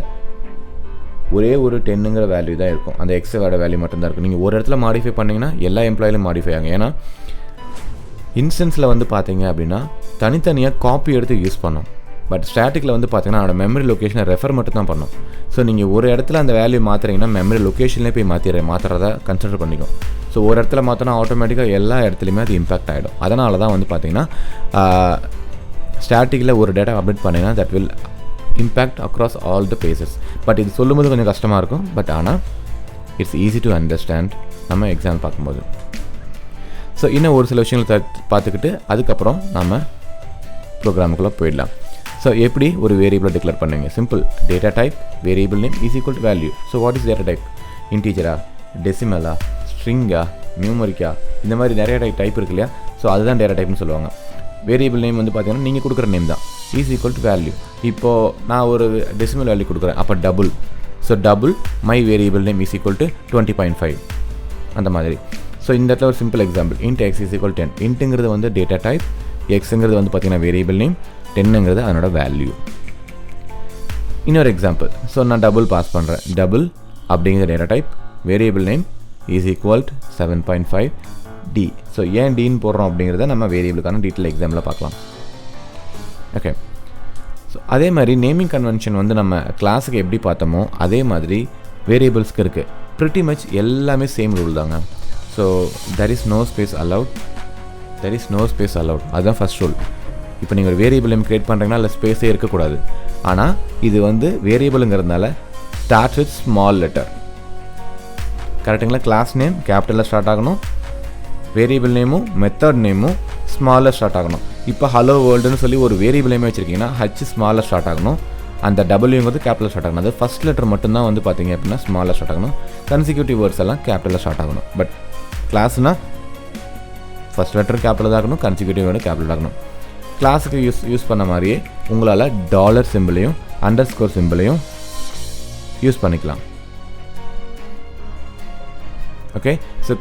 ஒரே ஒரு 10ங்கிற வேல்யூ தான் இருக்கும், அந்த எக்ஸோட வேல்யூ மட்டும்தான் இருக்கும். நீங்கள் ஒரு இடத்துல மாடிஃபை பண்ணிங்கன்னா எல்லா எம்ப்ளாயிலும் மாடிஃபை ஆகும். ஏன்னா இன்ஸ்டன்ஸில் வந்து பார்த்தீங்க அப்படின்னா தனித்தனியாக காப்பி எடுத்து யூஸ் பண்ணோம். பட் ஸ்டாட்டிக்கில் வந்து பார்த்தீங்கன்னா அதோட மெமரி லொக்கேஷனை ரெஃபர் மட்டும் தான் பண்ணும். ஸோ நீங்கள் ஒரு இடத்துல அந்த வேல்யூ மாற்றுறீங்கன்னா மெமரி லொக்கேஷன்லேயே போய் மாற்றுறத கன்சிடர் பண்ணிக்கும். ஸோ ஒரு இடத்துல மாற்றினா ஆட்டோமேட்டிக்காக எல்லா இடத்துலையுமே அது இம்பாக்ட் ஆகிடும். அதனால தான் வந்து பார்த்தீங்கன்னா ஸ்டாட்டிக்கில் ஒரு டேட்டா அப்டேட் பண்ணிங்கன்னா that will impact across all the bases. But இது சொல்லும்போது கொஞ்சம் கஷ்டமாக இருக்கும், பட் ஆனால் இட்ஸ் ஈஸி டு அண்டர்ஸ்டாண்ட் நம்ம எக்ஸாம் பார்க்கும்போது. ஸோ இன்னும் ஒரு சில விஷயங்களை பார்த்துக்கிட்டு அதுக்கப்புறம் நம்ம ப்ரோக்ராமுக்குள்ளே போயிடலாம். ஸோ எப்படி ஒரு வேரியபிளை டிக்ளேர் பண்ணுவீங்க? Simple, data type variable name is equal to value. So what is data type? இன்டீஜரா, டெசிமலா, ஸ்ட்ரிங்கா, நியூமரிக்கா, இந்த மாதிரி நிறைய டைப் இருக்கு இல்லையா? ஸோ அதுதான் டேட்டா டைப்னு சொல்லுவாங்க. வேரியபிள் நேம் வந்து பார்த்தீங்கன்னா நீங்கள் கொடுக்குற நேம் தான், இஸ் ஈக்குவல் டு வேல்யூ. இப்போது நான் ஒரு டெசிமல் வேல்யூ கொடுக்குறேன், அப்போ double. So double my variable name is equal to 20.5 அந்த மாதிரி. ஸோ இந்த இடத்துல ஒரு simple example, int X is equal 10. இன்ட்டுங்கிறது வந்து டேட்டா டைப், எக்ஸுங்கிறது வந்து பார்த்தீங்கன்னா வேரியபிள் நேம், 10ங்கிறது அதனோட வேல்யூ. இன்னொரு எக்ஸாம்பிள், ஸோ நான் டபுள் பாஸ் பண்ணுறேன், டபுள் அப்படிங்கிற data type, variable name is equal to 7.5 D. So ஏன் டின்னு போடுறோம் அப்படிங்கிறத நம்ம வேரியபிளுக்கான டீட்டெயில் எக்ஸாம்பிளில் பார்க்கலாம். ஓகே, ஸோ அதே மாதிரி நேமிங் கன்வென்ஷன் வந்து நம்ம கிளாஸுக்கு எப்படி பார்த்தோமோ அதே மாதிரி வேரியபிள்ஸ்க்கு இருக்குது. ப்ரிட்டி மச் எல்லாமே சேம் ரூல் தாங்க. So there is no space allowed, அதுதான் ஃபர்ஸ்ட் ரூல். இப்போ நீங்கள் ஒரு வேரியபிள் நேம் க்ரியேட் பண்ணுறீங்கன்னா அதில் ஸ்பேஸே இருக்கக்கூடாது. ஆனால் இது வந்து வேரியபிளுங்கிறதுனால ஸ்டார்ட் வித் ஸ்மால் லெட்டர். கரெக்டுங்களா? கிளாஸ் நேம் கேபிட்டலில் ஸ்டார்ட் ஆகணும், வேரியபிள் நேமும் மெத்தட் நேமும் ஸ்மாலில் ஸ்டார்ட் ஆகணும். இப்போ ஹலோ வேர்ல்டுன்னு சொல்லி ஒரு வேரியபிள் நேமே வச்சுருக்கீங்கன்னா ஹச் ஸ்மாலில் ஸ்டார்ட் ஆகணும், அந்த டபுள்யூங்கிறது கேபிட்டலில் ஸ்டார்ட் ஆகணும். அது ஃபஸ்ட் லெட்டர் மட்டும்தான் வந்து பார்த்தீங்க அப்படின்னா ஸ்மாலில் ஸ்டார்ட் ஆகணும். கன்சிக்யூட்டிவ் வேர்ட்ஸ் எல்லாம் கேபிட்டலில் ஸ்டார்ட் ஆகணும். பட் கிளாஸ்னால் ஃபஸ்ட் லெட்டர் கேபிட்டல் தான் ஆகணும், கன்சிக்யூட்டிவ் வேர்டு கேபிட்டல் ஆகணும். கிளாஸுக்கு யூஸ் பண்ண மாதிரியே உங்களால் டாலர் சிம்பிளையும் அண்டர்ஸ்கோர் சிம்பிளையும் யூஸ் பண்ணிக்கலாம். Okay, so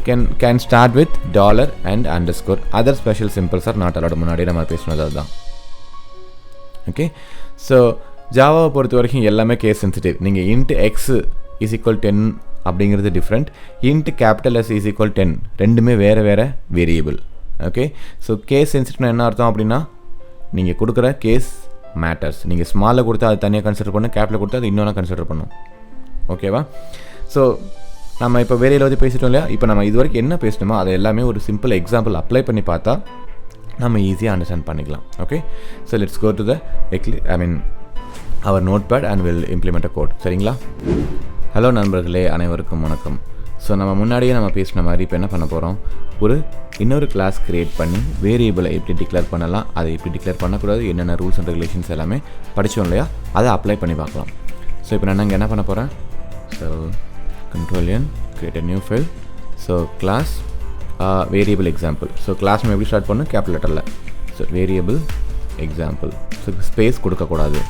can start with dollar and underscore. Other special symbols R not allowed. முன்னாடி நம்ம பேசினது அதுதான். ஓகே, ஸோ ஜாவாவை பொறுத்த வரைக்கும் எல்லாமே கேஸ் சென்சிட்டிவ். நீங்கள் இன்ட் எக்ஸ் இஸ் ஈக்குவல் 10 அப்படிங்கிறது different, int capital S is equal 10 ரெண்டுமே வேறு வேறு வேரியபிள். ஓகே, ஸோ கேஸ் சென்சிட்டிவ்னா என்ன அர்த்தம் அப்படின்னா நீங்கள் கொடுக்குற கேஸ் மேட்டர்ஸ். நீங்கள் ஸ்மாலில் கொடுத்தா அது தனியாக கன்சிடர் பண்ணணும், கேபிட்டல் கொடுத்தா அது இன்னொன்று கன்சிடர் பண்ணணும். ஓகேவா? ஸோ நம்ம இப்போ வேரியபிள் பற்றி பேசிட்டோம் இல்லையா? இப்போ நம்ம இது வரைக்கும் என்ன பேசணுமோ அதை எல்லாமே ஒரு சிம்பிள் எக்ஸாம்பிள் அப்ளை பண்ணி பார்த்தா நம்ம ஈஸியாக அண்டர்ஸ்டாண்ட் பண்ணிக்கலாம். Okay, so let's go to the our notepad and will implement a code. சரிங்களா? ஹலோ நண்பர்களே, அனைவருக்கும் வணக்கம். ஸோ நம்ம முன்னாடியே நம்ம பேசின மாதிரி இப்போ என்ன பண்ண போகிறோம், இன்னொரு கிளாஸ் க்ரியேட் பண்ணி வேரியபிளை எப்படி டிக்ளேர் பண்ணலாம், அதை எப்படி டிக்ளேர் பண்ணக்கூடாது, என்னென்ன ரூல்ஸ் அண்ட் ரெகுலேஷன்ஸ் எல்லாமே படித்தோம் இல்லையா, அதை அப்ளை பண்ணி பார்க்கலாம். ஸோ இப்போ நான் இங்கே என்ன பண்ண போகிறேன், so Ctrl+N, create a new file. So class variable example. So class நம்ம எப்படி ஸ்டார்ட் பண்ணணும், கேபிட்டல் லெட்டரில். So variable example. So space கொடுக்கக்கூடாது.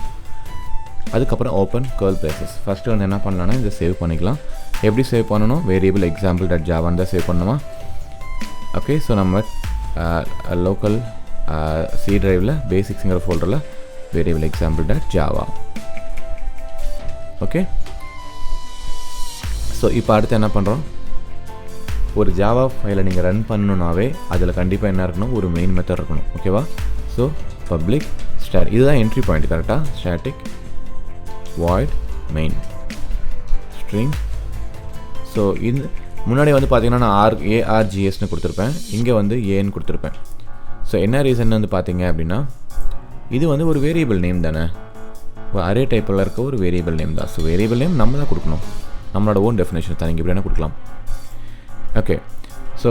அதுக்கப்புறம் ஓப்பன் கர்ல் பிரேசஸ். ஃபஸ்ட்டு வந்து என்ன பண்ணலான்னா இதை சேவ் பண்ணிக்கலாம். எப்படி சேவ் பண்ணணும், வேரியபிள் எக்ஸாம்பிள் டாட் ஜாவான்னு தான் சேவ் பண்ணணுமா. ஓகே, ஸோ நம்ம லோக்கல் சி ட்ரைவில் பேசிக்ஸுங்கிற ஃபோல்டரில் variable example dot Java. Okay, so இப்போ அடுத்து என்ன பண்ணுறோம், ஒரு ஜாவா ஃபைலை நீங்கள் ரன் பண்ணணுன்னாவே அதில் கண்டிப்பாக என்ன இருக்கணும், ஒரு மெயின் மெத்தட் இருக்கணும். ஓகேவா. ஸோ பப்ளிக் ஸ்டாட், இதுதான் என்ட்ரி பாயிண்ட் கரெக்டாக. Static void main string. So இந்த முன்னாடி வந்து பார்த்தீங்கன்னா நான் ARGSன்னு கொடுத்துருப்பேன், இங்கே வந்து ஏன்னு கொடுத்துருப்பேன். ஸோ என்ன ரீசன் வந்து பார்த்தீங்க அப்படின்னா, இது வந்து ஒரு வேரியபிள் நேம் தானே, அரே டைப்பில் இருக்க ஒரு வேரியபிள் நேம் தான். ஸோ வேரியபிள் நேம் நம்ம தான் கொடுக்கணும், நம்மளோட ஓன் டெஃபினேஷன் தான், நீங்கள் இப்படி என்ன கொடுக்கலாம். ஓகே, ஸோ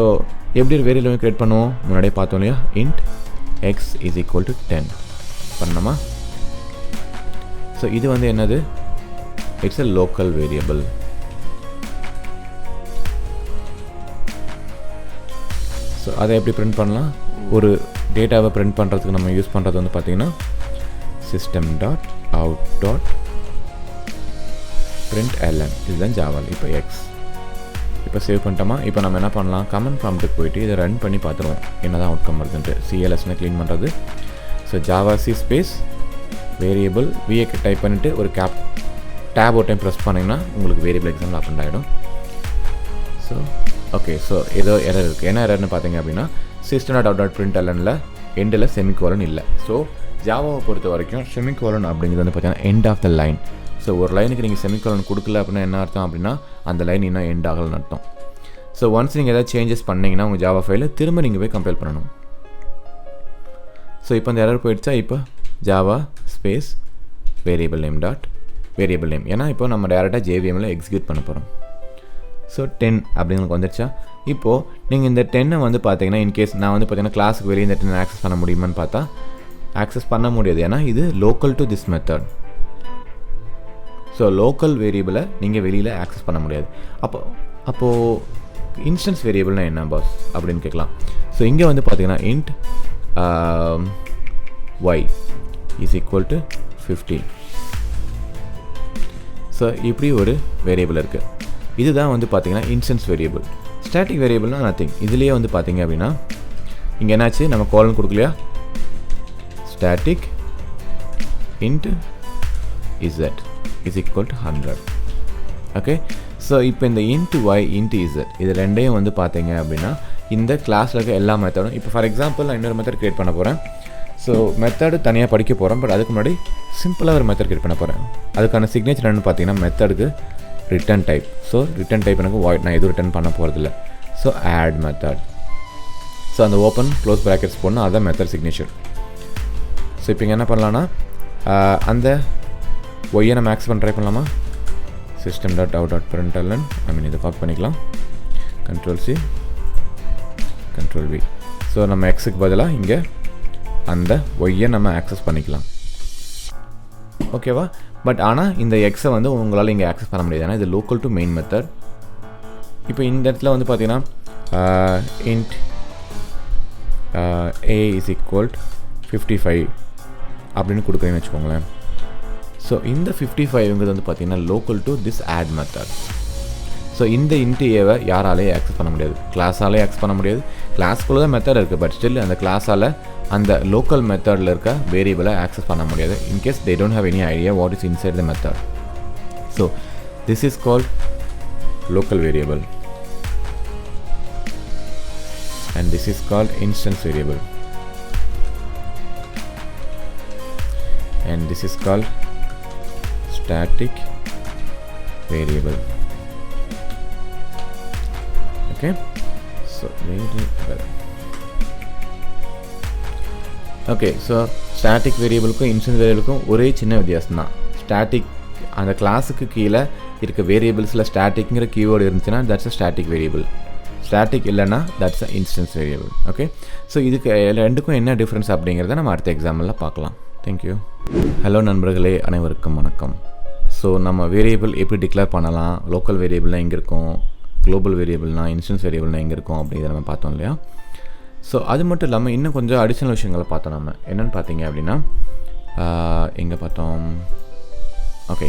எப்படி ஒரு வேரியபிள் நேம் க்ரியேட் பண்ணுவோம், முன்னாடியே பார்த்தோம் இல்லையா. Int X is equal to 10 பண்ணணுமா. ஸோ இது வந்து என்னது, it's a local variable. So அதை எப்படி பிரிண்ட் பண்ணலாம், ஒரு டேட்டாவை பிரிண்ட் பண்ணுறதுக்கு நம்ம யூஸ் பண்ணுறது வந்து பார்த்திங்கன்னா system.out.println, இதுதான் ஜாவால். இப்போ எக்ஸ் இப்போ சேவ் பண்ணிட்டோமா. இப்போ நம்ம என்ன பண்ணலாம், கமெண்ட் ப்ராம்ப்ட்டுக்கு போயிட்டு இதை ரன் பண்ணி பார்த்துருவோம் என்ன தான் அவுட்கம் வருதுன்ட்டு. சிஎல்எஸ்னு க்ளீன் பண்ணுறது. So Java C space variable விஏக்கு டைப் பண்ணிவிட்டு ஒரு டேப் ஒரு டைம் ப்ரெஸ் பண்ணிங்கன்னா உங்களுக்கு வேரியபிள் எக்ஸாம்பிள் ஓப்பன் ஆகிடும். ஸோ ஓகே, ஸோ ஏதோ எரர் இருக்குது. என்ன எரர்னு பார்த்தீங்க அப்படின்னா system.out.printlnல எண்டில் செமிகோலன் இல்லை. ஸோ ஜாவாவை பொறுத்த வரைக்கும் செமிகோலன் அப்படிங்கிறது வந்து பார்த்தீங்கன்னா end of the line. So ஒரு லைனுக்கு நீங்கள் செமிகோலன் கொடுக்கல அப்படின்னா என்ன அர்த்தம் அப்படின்னா அந்த லைன் இன்னும் எண்ட் ஆகலன்னு அர்த்தம். ஸோ ஒன்ஸ் நீங்கள் ஏதாவது சேஞ்சஸ் பண்ணிங்கன்னா உங்கள் ஜாவா ஃபைலில் திரும்ப நீங்கள் போய் கம்பைல் பண்ணணும். ஸோ இப்போ அந்த எரர் போயிடுச்சா. இப்போ Java space variable name dot variable name, ஏன்னா இப்போ நம்ம டேரெக்டாக JVMல எக்ஸிக்யூட் பண்ண போகிறோம். ஸோ 10 அப்படிங்களுக்கு வந்துடுச்சா. இப்போது நீங்கள் இந்த 10 வந்து பார்த்தீங்கன்னா இன்கேஸ் நான் வந்து பார்த்தீங்கன்னா கிளாஸுக்கு வெளியே இந்த 10 ஆக்சஸ் பண்ண முடியுமான்னு பார்த்தா ஆக்சஸ் பண்ண முடியாது, ஏன்னா இது local to this method. So local வேரியபிளை நீங்கள் வெளியில் ஆக்சஸ் பண்ண முடியாது. அப்போது இன்ஸ்டன்ஸ் வேரியபிள்னால் என்ன பாஸ் அப்படின்னு கேட்கலாம். ஸோ இங்கே வந்து பார்த்தீங்கன்னா int y is equal to 15. So இப்படி ஒரு வேரியபிள் இருக்குது. இதுதான் வந்து பார்த்தீங்கன்னா இன்ஸ்டன்ஸ் வேரியபிள். ஸ்டாட்டிக் வேரியபிள்னால் நத்திங். இதுலேயே வந்து பார்த்தீங்க அப்படின்னா இங்கே என்னாச்சு, நம்ம கோலன் கொடுக்கலையா, static int Z is equal to 100. Okay, so இப்போ இந்த இன்ட் ஒய் இன்ட் இசட் இது ரெண்டையும் வந்து பார்த்தீங்க அப்படின்னா இந்த கிளாஸில் இருக்க எல்லா மெத்தடும், இப்போ ஃபார் எக்ஸாம்பிள் நான் இன்னொரு மெத்தட் க்ரியேட் பண்ண போகிறேன். ஸோ மெத்தடு தனியாக படிக்க போகிறோம், பட் அதுக்கு முன்னாடி சிம்பிளாக ஒரு மெத்தட் க்ரியேட் பண்ண போகிறேன். அதுக்கான சிக்னேச்சர் என்னென்னு பார்த்தீங்கன்னா மெத்தடுக்கு return type. So return type எனக்கு வாய்ட், நான் எதுவும் ரிட்டன் பண்ண போகிறதில்ல. So add method. ஸோ அந்த ஓப்பன் க்ளோஸ் ப்ராக்கெட்ஸ் போடணும், அதான் மெத்தட் சிக்னேச்சர். ஸோ இப்போ இங்கே என்ன பண்ணலான்னா அந்த ஒய்யை நம்ம ஆக்சஸ் பண்ண ட்ரை பண்ணலாமா. system.out.println இதை காப்பி பண்ணிக்கலாம், Ctrl+C Ctrl+V. ஸோ நம்ம எக்ஸுக்கு பதிலாக இங்கே அந்த ஒய்யை நம்ம ஆக்சஸ் பண்ணிக்கலாம். ஓகேவா. பட் ஆனால் இந்த எக்ஸை வந்து உங்களால் இங்கே ஆக்சஸ் பண்ண முடியாது, ஏன்னா இது லோக்கல் டு மெயின் மெத்தட். இப்போ இந்த இடத்துல வந்து பார்த்தீங்கன்னா இன்ட் a இஸ் ஈக்குவல் 55 அப்படின்னு கொடுக்குறேன்னு வச்சுக்கோங்களேன். ஸோ இந்த 55ங்கிறது வந்து பார்த்தீங்கன்னா local to this add method. So இந்த இன்ட் ஏவை யாராலேயும் ஆக்சஸ் பண்ண முடியாது, கிளாஸாலே ஆக்சஸ் பண்ண முடியாது. கிளாஸ்க்குள்ளே தான் மெத்தட் இருக்குது, பட் ஸ்டில் அந்த கிளாஸால் அந்த லோக்கல் மெத்தடில் இருக்க வேரியபிளை ஆக்சஸ் பண்ண முடியாது in case they don't have any idea what is inside the method. So this is called local variable and this is called instance variable and this is called static variable. Okay, so variable. Okay, so static வேரியபிளுக்கும் இன்ஸ்டன்ஸ் வேரியபிளுக்கும் ஒரே சின்ன வித்தியாசம் தான். ஸ்டாட்டிக் அந்த கிளாஸுக்கு கீழே இருக்க வேரியபிள்ஸில் ஸ்டாட்டிக்ங்கிற கீவேர்டு இருந்துச்சுன்னா that's a static variable. Static இல்லைன்னா that's a instance variable. Okay, so இதுக்கு ரெண்டுக்கும் என்ன டிஃப்ரென்ஸ் அப்படிங்கிறத நம்ம அடுத்த எக்ஸாம்பிளில் பார்க்கலாம். தேங்க்யூ. ஹலோ நண்பர்களே, அனைவருக்கும் வணக்கம். ஸோ நம்ம வேரியபிள் எப்படி டிக்ளேர் பண்ணலாம், லோக்கல் வேரியபிள்னால் எங்கே இருக்கும், குளோபல் வேரியபிள்னால் இன்ஸ்டன்ஸ் வேரியபிள்னால் எங்கே இருக்கும் அப்படிங்கிறத நம்ம பார்த்தோம் இல்லையா. ஸோ அது மட்டும் இல்லாமல் இன்னும் கொஞ்சம் அடிஷ்னல் விஷயங்களை பார்த்தோம். நம்ம என்னென்னு பார்த்தீங்க அப்படின்னா எங்கே பார்த்தோம். Okay,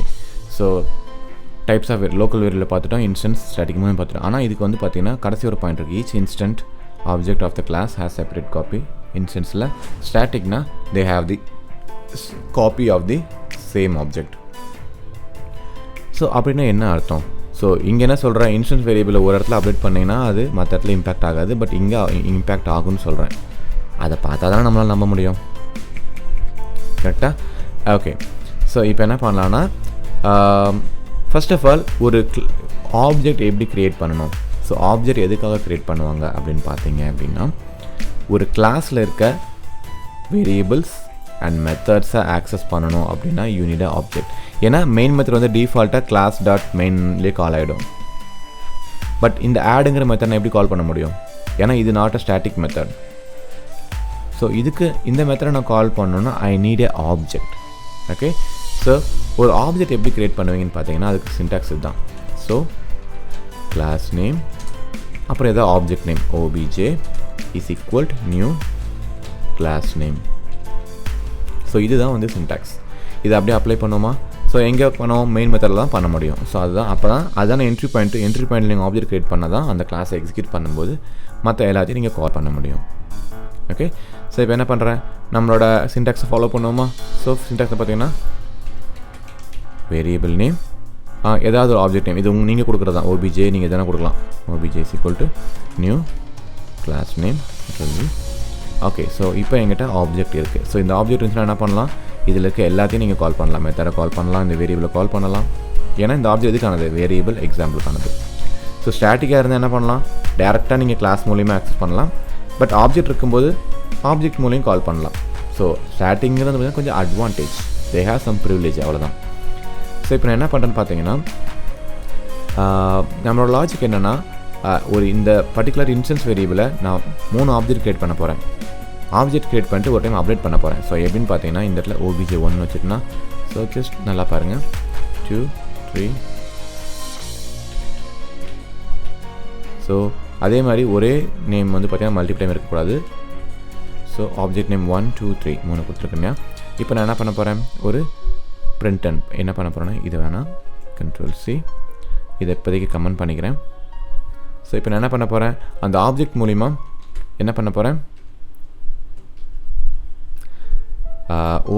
so types of local variable பார்த்துட்டோம், இன்ஸ்டன்ஸ் ஸ்டாட்டிக் மூணு பார்த்துட்டோம். ஆனால் இதுக்கு வந்து பார்த்தீங்கன்னா கடைசி ஒரு பாயிண்ட் இருக்குது. Each instant object of the class has separate copy. இன்ஸ்டன்ஸில் ஸ்டாட்டிக்னா they have the copy of the same object. So அப்படின்னா என்ன அர்த்தம்? ஸோ இங்கே என்ன சொல்கிறேன், இன்ஸ்டன்ஸ் வேரியபிளை ஒரு இடத்துல அப்டேட் பண்ணிங்கன்னா அது மற்ற இடத்துல இம்பேக்ட் ஆகாது, பட் இங்கே இம்பேக்ட் ஆகும்னு சொல்கிறேன். அதை பார்த்தா தானே நம்மளால் நம்ப முடியும். கரெக்டாக? ஓகே. ஸோ இப்போ என்ன பண்ணலான்னா, ஃபர்ஸ்ட் ஆஃப் ஆல் ஒரு ஆப்ஜெக்ட் எப்படி க்ரியேட் பண்ணணும், ஸோ ஆப்ஜெக்ட் எதுக்காக க்ரியேட் பண்ணுவாங்க அப்படின்னு பார்த்தீங்க அப்படின்னா, ஒரு கிளாஸில் இருக்க வேரியபிள்ஸ் அண்ட் மெத்தட்ஸை ஆக்சஸ் பண்ணணும் அப்படின்னா யூ நீட் அ ஆப்ஜெக்ட். ஏன்னா மெயின் மெத்தட் வந்து டிஃபால்ட்டாக கிளாஸ் டாட் மெயின்லேயே கால் ஆகிடும். பட் இந்த ஆடுங்கிற மெத்தட் நான் எப்படி கால் பண்ண முடியும்? ஏன்னா இது not a static method. So இதுக்கு இந்த மெத்தடை நான் கால் பண்ணணுன்னா I need a object. Okay. So ஒரு ஆப்ஜெக்ட் எப்படி க்ரியேட் பண்ணுவீங்கன்னு பார்த்தீங்கன்னா அதுக்கு சின்டாக்ஸ் இதுதான். ஸோ கிளாஸ் நேம் அப்புறம் ஏதோ object name O B J is equal new class name. So இதுதான் வந்து சின்டாக்ஸ். இதை அப்படியே அப்ளை பண்ணுவோமா? ஸோ எங்கே பண்ணுவோம்? மெயின் மெத்தடில் தான் பண்ண முடியும். ஸோ அதுதான் அப்போ தான் அதான என்ட்ரி பாயிண்ட் நீங்கள் ஆப்ஜெக்ட் க்ரியேட் பண்ணால் தான் அந்த கிளாஸை எக்ஸிக்யூட் பண்ணும்போது மற்ற எல்லாத்தையும் நீங்கள் கால் பண்ண முடியும். ஓகே. ஸோ இப்போ என்ன பண்ணுறேன், நம்மளோட சின்டாக்ஸை ஃபாலோ பண்ணுவோமா? ஸோ சின்டாக்ஸை பார்த்தீங்கன்னா வேரியபிள் நேம் ஏதாவது ஒரு ஆப்ஜெக்ட் நேம், இது நீங்கள் கொடுக்குறது தான். ஓபிஜே நீங்கள் எதனா கொடுக்கலாம். O B J is equal to new class name. Okay. So இப்போ எங்கிட்ட ஆப்ஜெக்ட் இருக்குது. ஸோ இந்த ஆப்ஜெக்ட் இருந்துச்சுன்னா என்ன பண்ணலாம், இதில் இருக்க எல்லாத்தையும் நீங்கள் கால் பண்ணலாம். மெத்தடை கால் பண்ணலாம், இந்த வேரியபிளை கால் பண்ணலாம். ஏன்னா இந்த ஆப்ஜெக்ட் எதுக்கானது? வேரியபிள் எக்ஸாம்பிளுக்கானது. ஸோ ஸ்டாட்டிக்காக இருந்தால் என்ன பண்ணலாம், டேரெக்டாக நீங்கள் கிளாஸ் மூலியமாக ஆக்சஸ் பண்ணலாம். பட் ஆப்ஜெக்ட் இருக்கும்போது ஆப்ஜெக்ட் மூலியம் கால் பண்ணலாம். ஸோ ஸ்டாட்டிங்கிறது பார்த்தீங்கன்னா கொஞ்சம் advantage, they have some privilege, அவ்வளோதான். ஸோ இப்போ நான் என்ன பண்ணுறேன்னு பார்த்தீங்கன்னா, நம்மளோட லாஜிக் என்னென்னா, ஒரு இந்த பர்டிகுலர் இன்ஸ்டன்ஸ் வேரியபிளை நான் 3 ஆப்ஜெக்ட் க்ரியேட் பண்ண போகிறேன். ஆப்ஜெக்ட் க்ரியேட் பண்ணிட்டு ஒரு டைம் அப்டேட் பண்ண போகிறேன். ஸோ எப்படின்னு பார்த்தீங்கன்னா இந்த இடத்துல ஓபிஜே 1 வச்சுட்டுனா, ஸோ ஜஸ்ட் நல்லா பாருங்கள், 2 3. ஸோ அதே மாதிரி ஒரே நேம் வந்து பார்த்தீங்கன்னா மல்டிபிள் டைம் இருக்கக்கூடாது. So object name 1 2 3 3 கொடுத்துருக்கேங்க. இப்போ நான் என்ன பண்ண போகிறேன், ஒரு பிரிண்டன் என்ன பண்ண போகிறேன்னா, இது வேணாம், Ctrl+C, இதை இப்போதைக்கு கமெண்ட் பண்ணிக்கிறேன். ஸோ இப்போ நான் என்ன பண்ண போகிறேன், அந்த ஆப்ஜெக்ட் மூலிமா என்ன பண்ண போகிறேன்,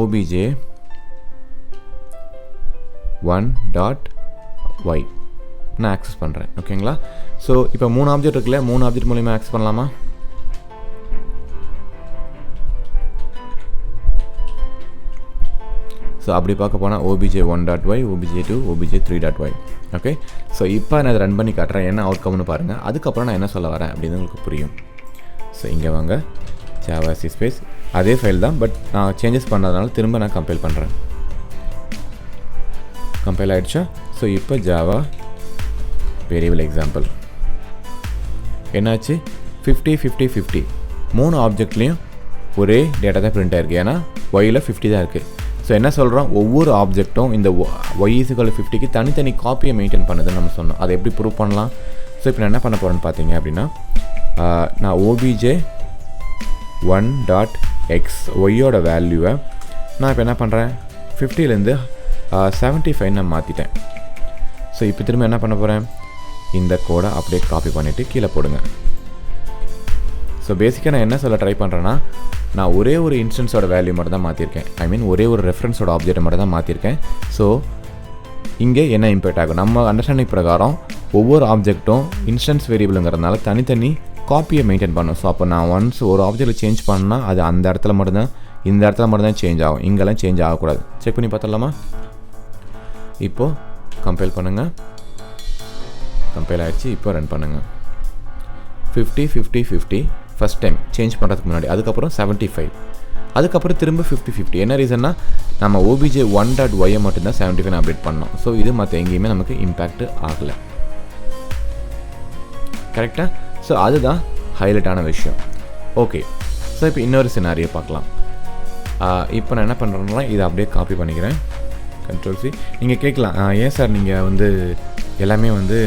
obj 1.y நான் ஆக்சஸ் பண்ணுறேன். ஓகேங்களா? ஸோ இப்போ 3 ஆப்ஜெக்ட் இருக்குல்ல, 3 ஆப்ஜெக்ட் மூலிமா ஆக்சஸ் பண்ணலாமா? ஸோ அப்படி பார்க்க போனால் obj 1.y, obj 2, obj 3.y. Okay. So இப்போ நான் அதை ரன் பண்ணி காட்டுறேன், என்ன அவுட்கம்னு பாருங்கள். அதுக்கப்புறம் நான் என்ன சொல்ல வரேன் அப்படின்னு உங்களுக்கு புரியும். ஸோ இங்கே வாங்க, ஜாவா சி ஸ்பேஸ் அதே ஃபைல் தான், பட் நான் சேஞ்சஸ் பண்ணதுனால திரும்ப நான் கம்பைல் பண்ணுறேன். கம்பைல் ஆகிடுச்சா? ஸோ இப்போ ஜாவா வேரியபிள் எக்ஸாம்பிள் என்னாச்சு, 50 50 50 3 ஆப்ஜெக்ட்லேயும் ஒரே டேட்டா தான் பிரிண்ட் ஆகிருக்கு. ஏன்னா ஒயில் 50 தான் இருக்குது. ஸோ என்ன சொல்கிறோம், ஒவ்வொரு ஆப்ஜெக்ட்டும் இந்த y = 50க்கு தனித்தனி காப்பியை மெயின்டைன் பண்ணுதுன்னு நம்ம சொன்னோம். அதை எப்படி ப்ரூவ் பண்ணலாம்? ஸோ இப்போ நான் என்ன பண்ண போகிறேன்னு பார்த்தீங்க அப்படின்னா, நான் obj 1.x ஒய்யோட வேல்யூவை நான் இப்போ என்ன பண்ணுறேன், 50லேருந்து 75 நான் மாற்றிட்டேன். ஸோ இப்போ திரும்ப என்ன பண்ண போகிறேன், இந்த கோடை அப்படியே காப்பி பண்ணிவிட்டு கீழே போடுங்க. ஸோ பேசிக்காக நான் என்ன சொல்ல ட்ரை பண்ணுறேன்னா, நான் ஒரே ஒரு இன்ஸ்டன்ஸோட வேல்யூ மட்டும் தான் மாற்றிருக்கேன். ஐ மீன் ஒரே ஒரு ரெஃபரன்ஸோட ஆப்ஜெக்ட் மட்டும் தான் மாற்றிருக்கேன். ஸோ இங்கே என்ன இம்பேக்ட் ஆகும், நம்ம அண்டர்ஸ்டாண்டிங் பிரகாரம் ஒவ்வொரு ஆப்ஜெக்ட்டும் இன்ஸ்டன்ஸ் வேரியபிளுங்கிறதுனால தனித்தனி காப்பியை மெயின்டைன் பண்ணும். ஸோ அப்போ நான் ஒன்ஸ் ஒரு ஆப்ஜெக்ட்டில் சேஞ்ச் பண்ணால் அது அந்த இடத்துல மட்டும்தான், இந்த இடத்துல மட்டும்தான் சேஞ்ச் ஆகும், இங்கெல்லாம் சேஞ்ச் ஆகக்கூடாது. செக் பண்ணி பார்த்துடலாமா? இப்போது கம்பைல் பண்ணுங்கள். கம்பைல் ஆகிடுச்சு. இப்போ ரன் பண்ணுங்கள். 50 50 50 ஃபஸ்ட் டைம் சேஞ்ச் பண்ணுறதுக்கு முன்னாடி, அதுக்கப்புறம் 75, அதுக்கப்புறம் திரும்ப 50 50. என்ன ரீசன்னா, நம்ம obj 1.y மட்டும்தான் 75 அப்டேட் பண்ணோம். ஸோ இது மற்ற எங்கேயுமே நமக்கு இம்பேக்ட் ஆகலை. கரெக்டாக? ஸோ அதுதான் ஹைலைட்டான விஷயம். ஓகே. ஸோ இப்போ இன்னொரு சினாரியை பார்க்கலாம். இப்போ நான் என்ன பண்ணுறேன்னா, இதை அப்படியே காப்பி பண்ணிக்கிறேன். Ctrl+C. நீங்கள் கேட்கலாம், ஏன் சார் நீங்கள் வந்து எல்லாமே வந்து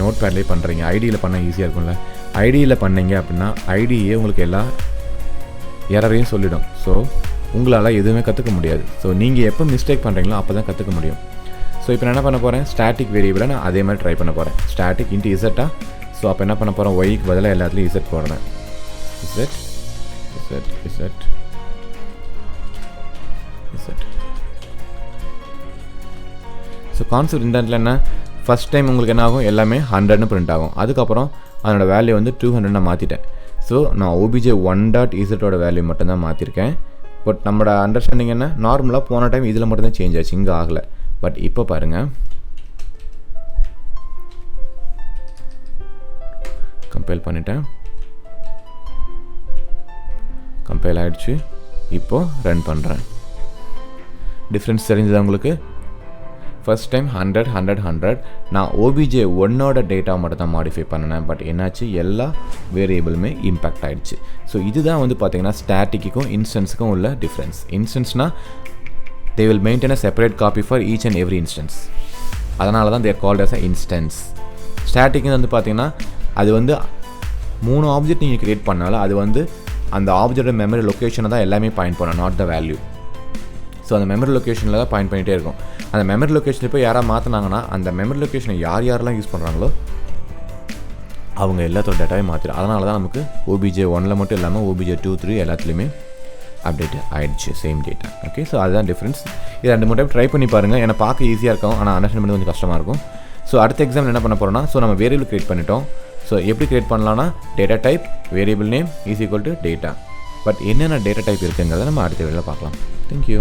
நோட் பேட்லேயே பண்ணுறீங்க, ஐடியில் பண்ணால் ஈஸியாக இருக்கும்ல. ஐடியில் பண்ணீங்க அப்படின்னா ஐடியே உங்களுக்கு எல்லா எரரையும் சொல்லிடும். ஸோ உங்களால் எதுவுமே கற்றுக்க முடியாது. ஸோ நீங்கள் எப்போ மிஸ்டேக் பண்ணுறீங்களோ அப்போ தான் கற்றுக்க முடியும். ஸோ இப்போ நான் என்ன பண்ண போகிறேன், ஸ்டாட்டிக் வேரியபிளை நான் அதே மாதிரி ட்ரை பண்ண போகிறேன். Static into இசட்டா. ஸோ அப்போ என்ன பண்ண போகிறேன், ஒய்க்கு பதிலாக எல்லாத்துலேயும் இசட் போடுறேன். Z Z Z Z. So concept இந்த இடத்துல என்ன, ஃபஸ்ட் டைம் உங்களுக்கு என்ன ஆகும், எல்லாமே 100ன்னு பிரிண்ட் ஆகும். அதுக்கப்புறம் அதனோட வேல்யூ வந்து 200 நான் மாற்றிட்டேன். ஸோ நான் obj1.z வேல்யூ மட்டும்தான் மாற்றிருக்கேன். பட் நம்மளோட அண்டர்ஸ்டாண்டிங் என்ன, நார்மலாக போன டைம் இதில் மட்டும்தான் சேஞ்ச் ஆச்சு, இங்கே ஆகலை. பட் இப்போ பாருங்கள், கம்பைல் பண்ணிட்டேன், கம்பைல் ஆகிடுச்சு. இப்போது ரன் பண்ணுறேன். டிஃப்ரென்ஸ் தெரிஞ்சதா உங்களுக்கு? First time 100 100 100. நான் obj1 டேட்டா மட்டும் தான் மாடிஃபை பண்ணினேன். பட் என்னாச்சு, எல்லா வேரியபிளுமே இம்பேக்ட் ஆகிடுச்சு. ஸோ இதுதான் வந்து பார்த்தீங்கன்னா ஸ்டாட்டிக்கும் இன்ஸ்டன்ஸுக்கும் உள்ள difference. இன்ஸ்டன்ஸ்னால் they will maintain a separate copy for each and every instance. அதனால தான் they are called as a instance. ஸ்டாட்டிக்னு வந்து பார்த்தீங்கன்னா அது வந்து 3 ஆப்ஜெக்ட் நீங்கள் க்ரியேட் பண்ணாலும் அது வந்து அந்த ஆப்ஜெக்டோட மெமரி லொக்கேஷனை தான் எல்லாமே பாயிண்ட் பண்ணணும், நாட் த வேல்யூ. ஸோ அந்த மெமரி லொக்கேஷனில் தான் பாயிண்ட் பண்ணிகிட்டே இருக்கும். அந்த மெமரி லொக்கேஷன் இப்போ யாராவது மாற்றினாங்கன்னா அந்த மெமரி லொக்கேஷனை யாரெல்லாம் யூஸ் பண்ணுறாங்களோ அவங்க எல்லாத்தோட டேட்டாவே மாற்றிடும். அதனால தான் நமக்கு obj1 மட்டும் இல்லாமல் obj2 3 எல்லாத்துலேயுமே அப்டேட் ஆகிடுச்சு, சேம் டேட்டா. ஓகே, ஸோ அதுதான் டிஃப்ரென்ஸ். இது 2 டைம் ட்ரை பண்ணி பாருங்கள். ஏன்னா பார்க்க ஈஸியாக இருக்கும், ஆனால் அண்டர்ஸ்டாண்ட் பண்ணி கொஞ்சம் கஷ்டமாக இருக்கும். ஸோ அடுத்த எக்ஸாம்பிள் என்ன பண்ண போகிறோம்னா, ஸோ நம்ம வேரியபிள் க்ரியேட் பண்ணிட்டோம். ஸோ எப்படி க்ரியேட் பண்ணலாம்னா, data type variable name is equal to data. But என்னென்ன டேட்டா டைப் இருக்குங்கிறத நம்ம அடுத்த வீடியோவில் பார்க்கலாம். தேங்க்யூ.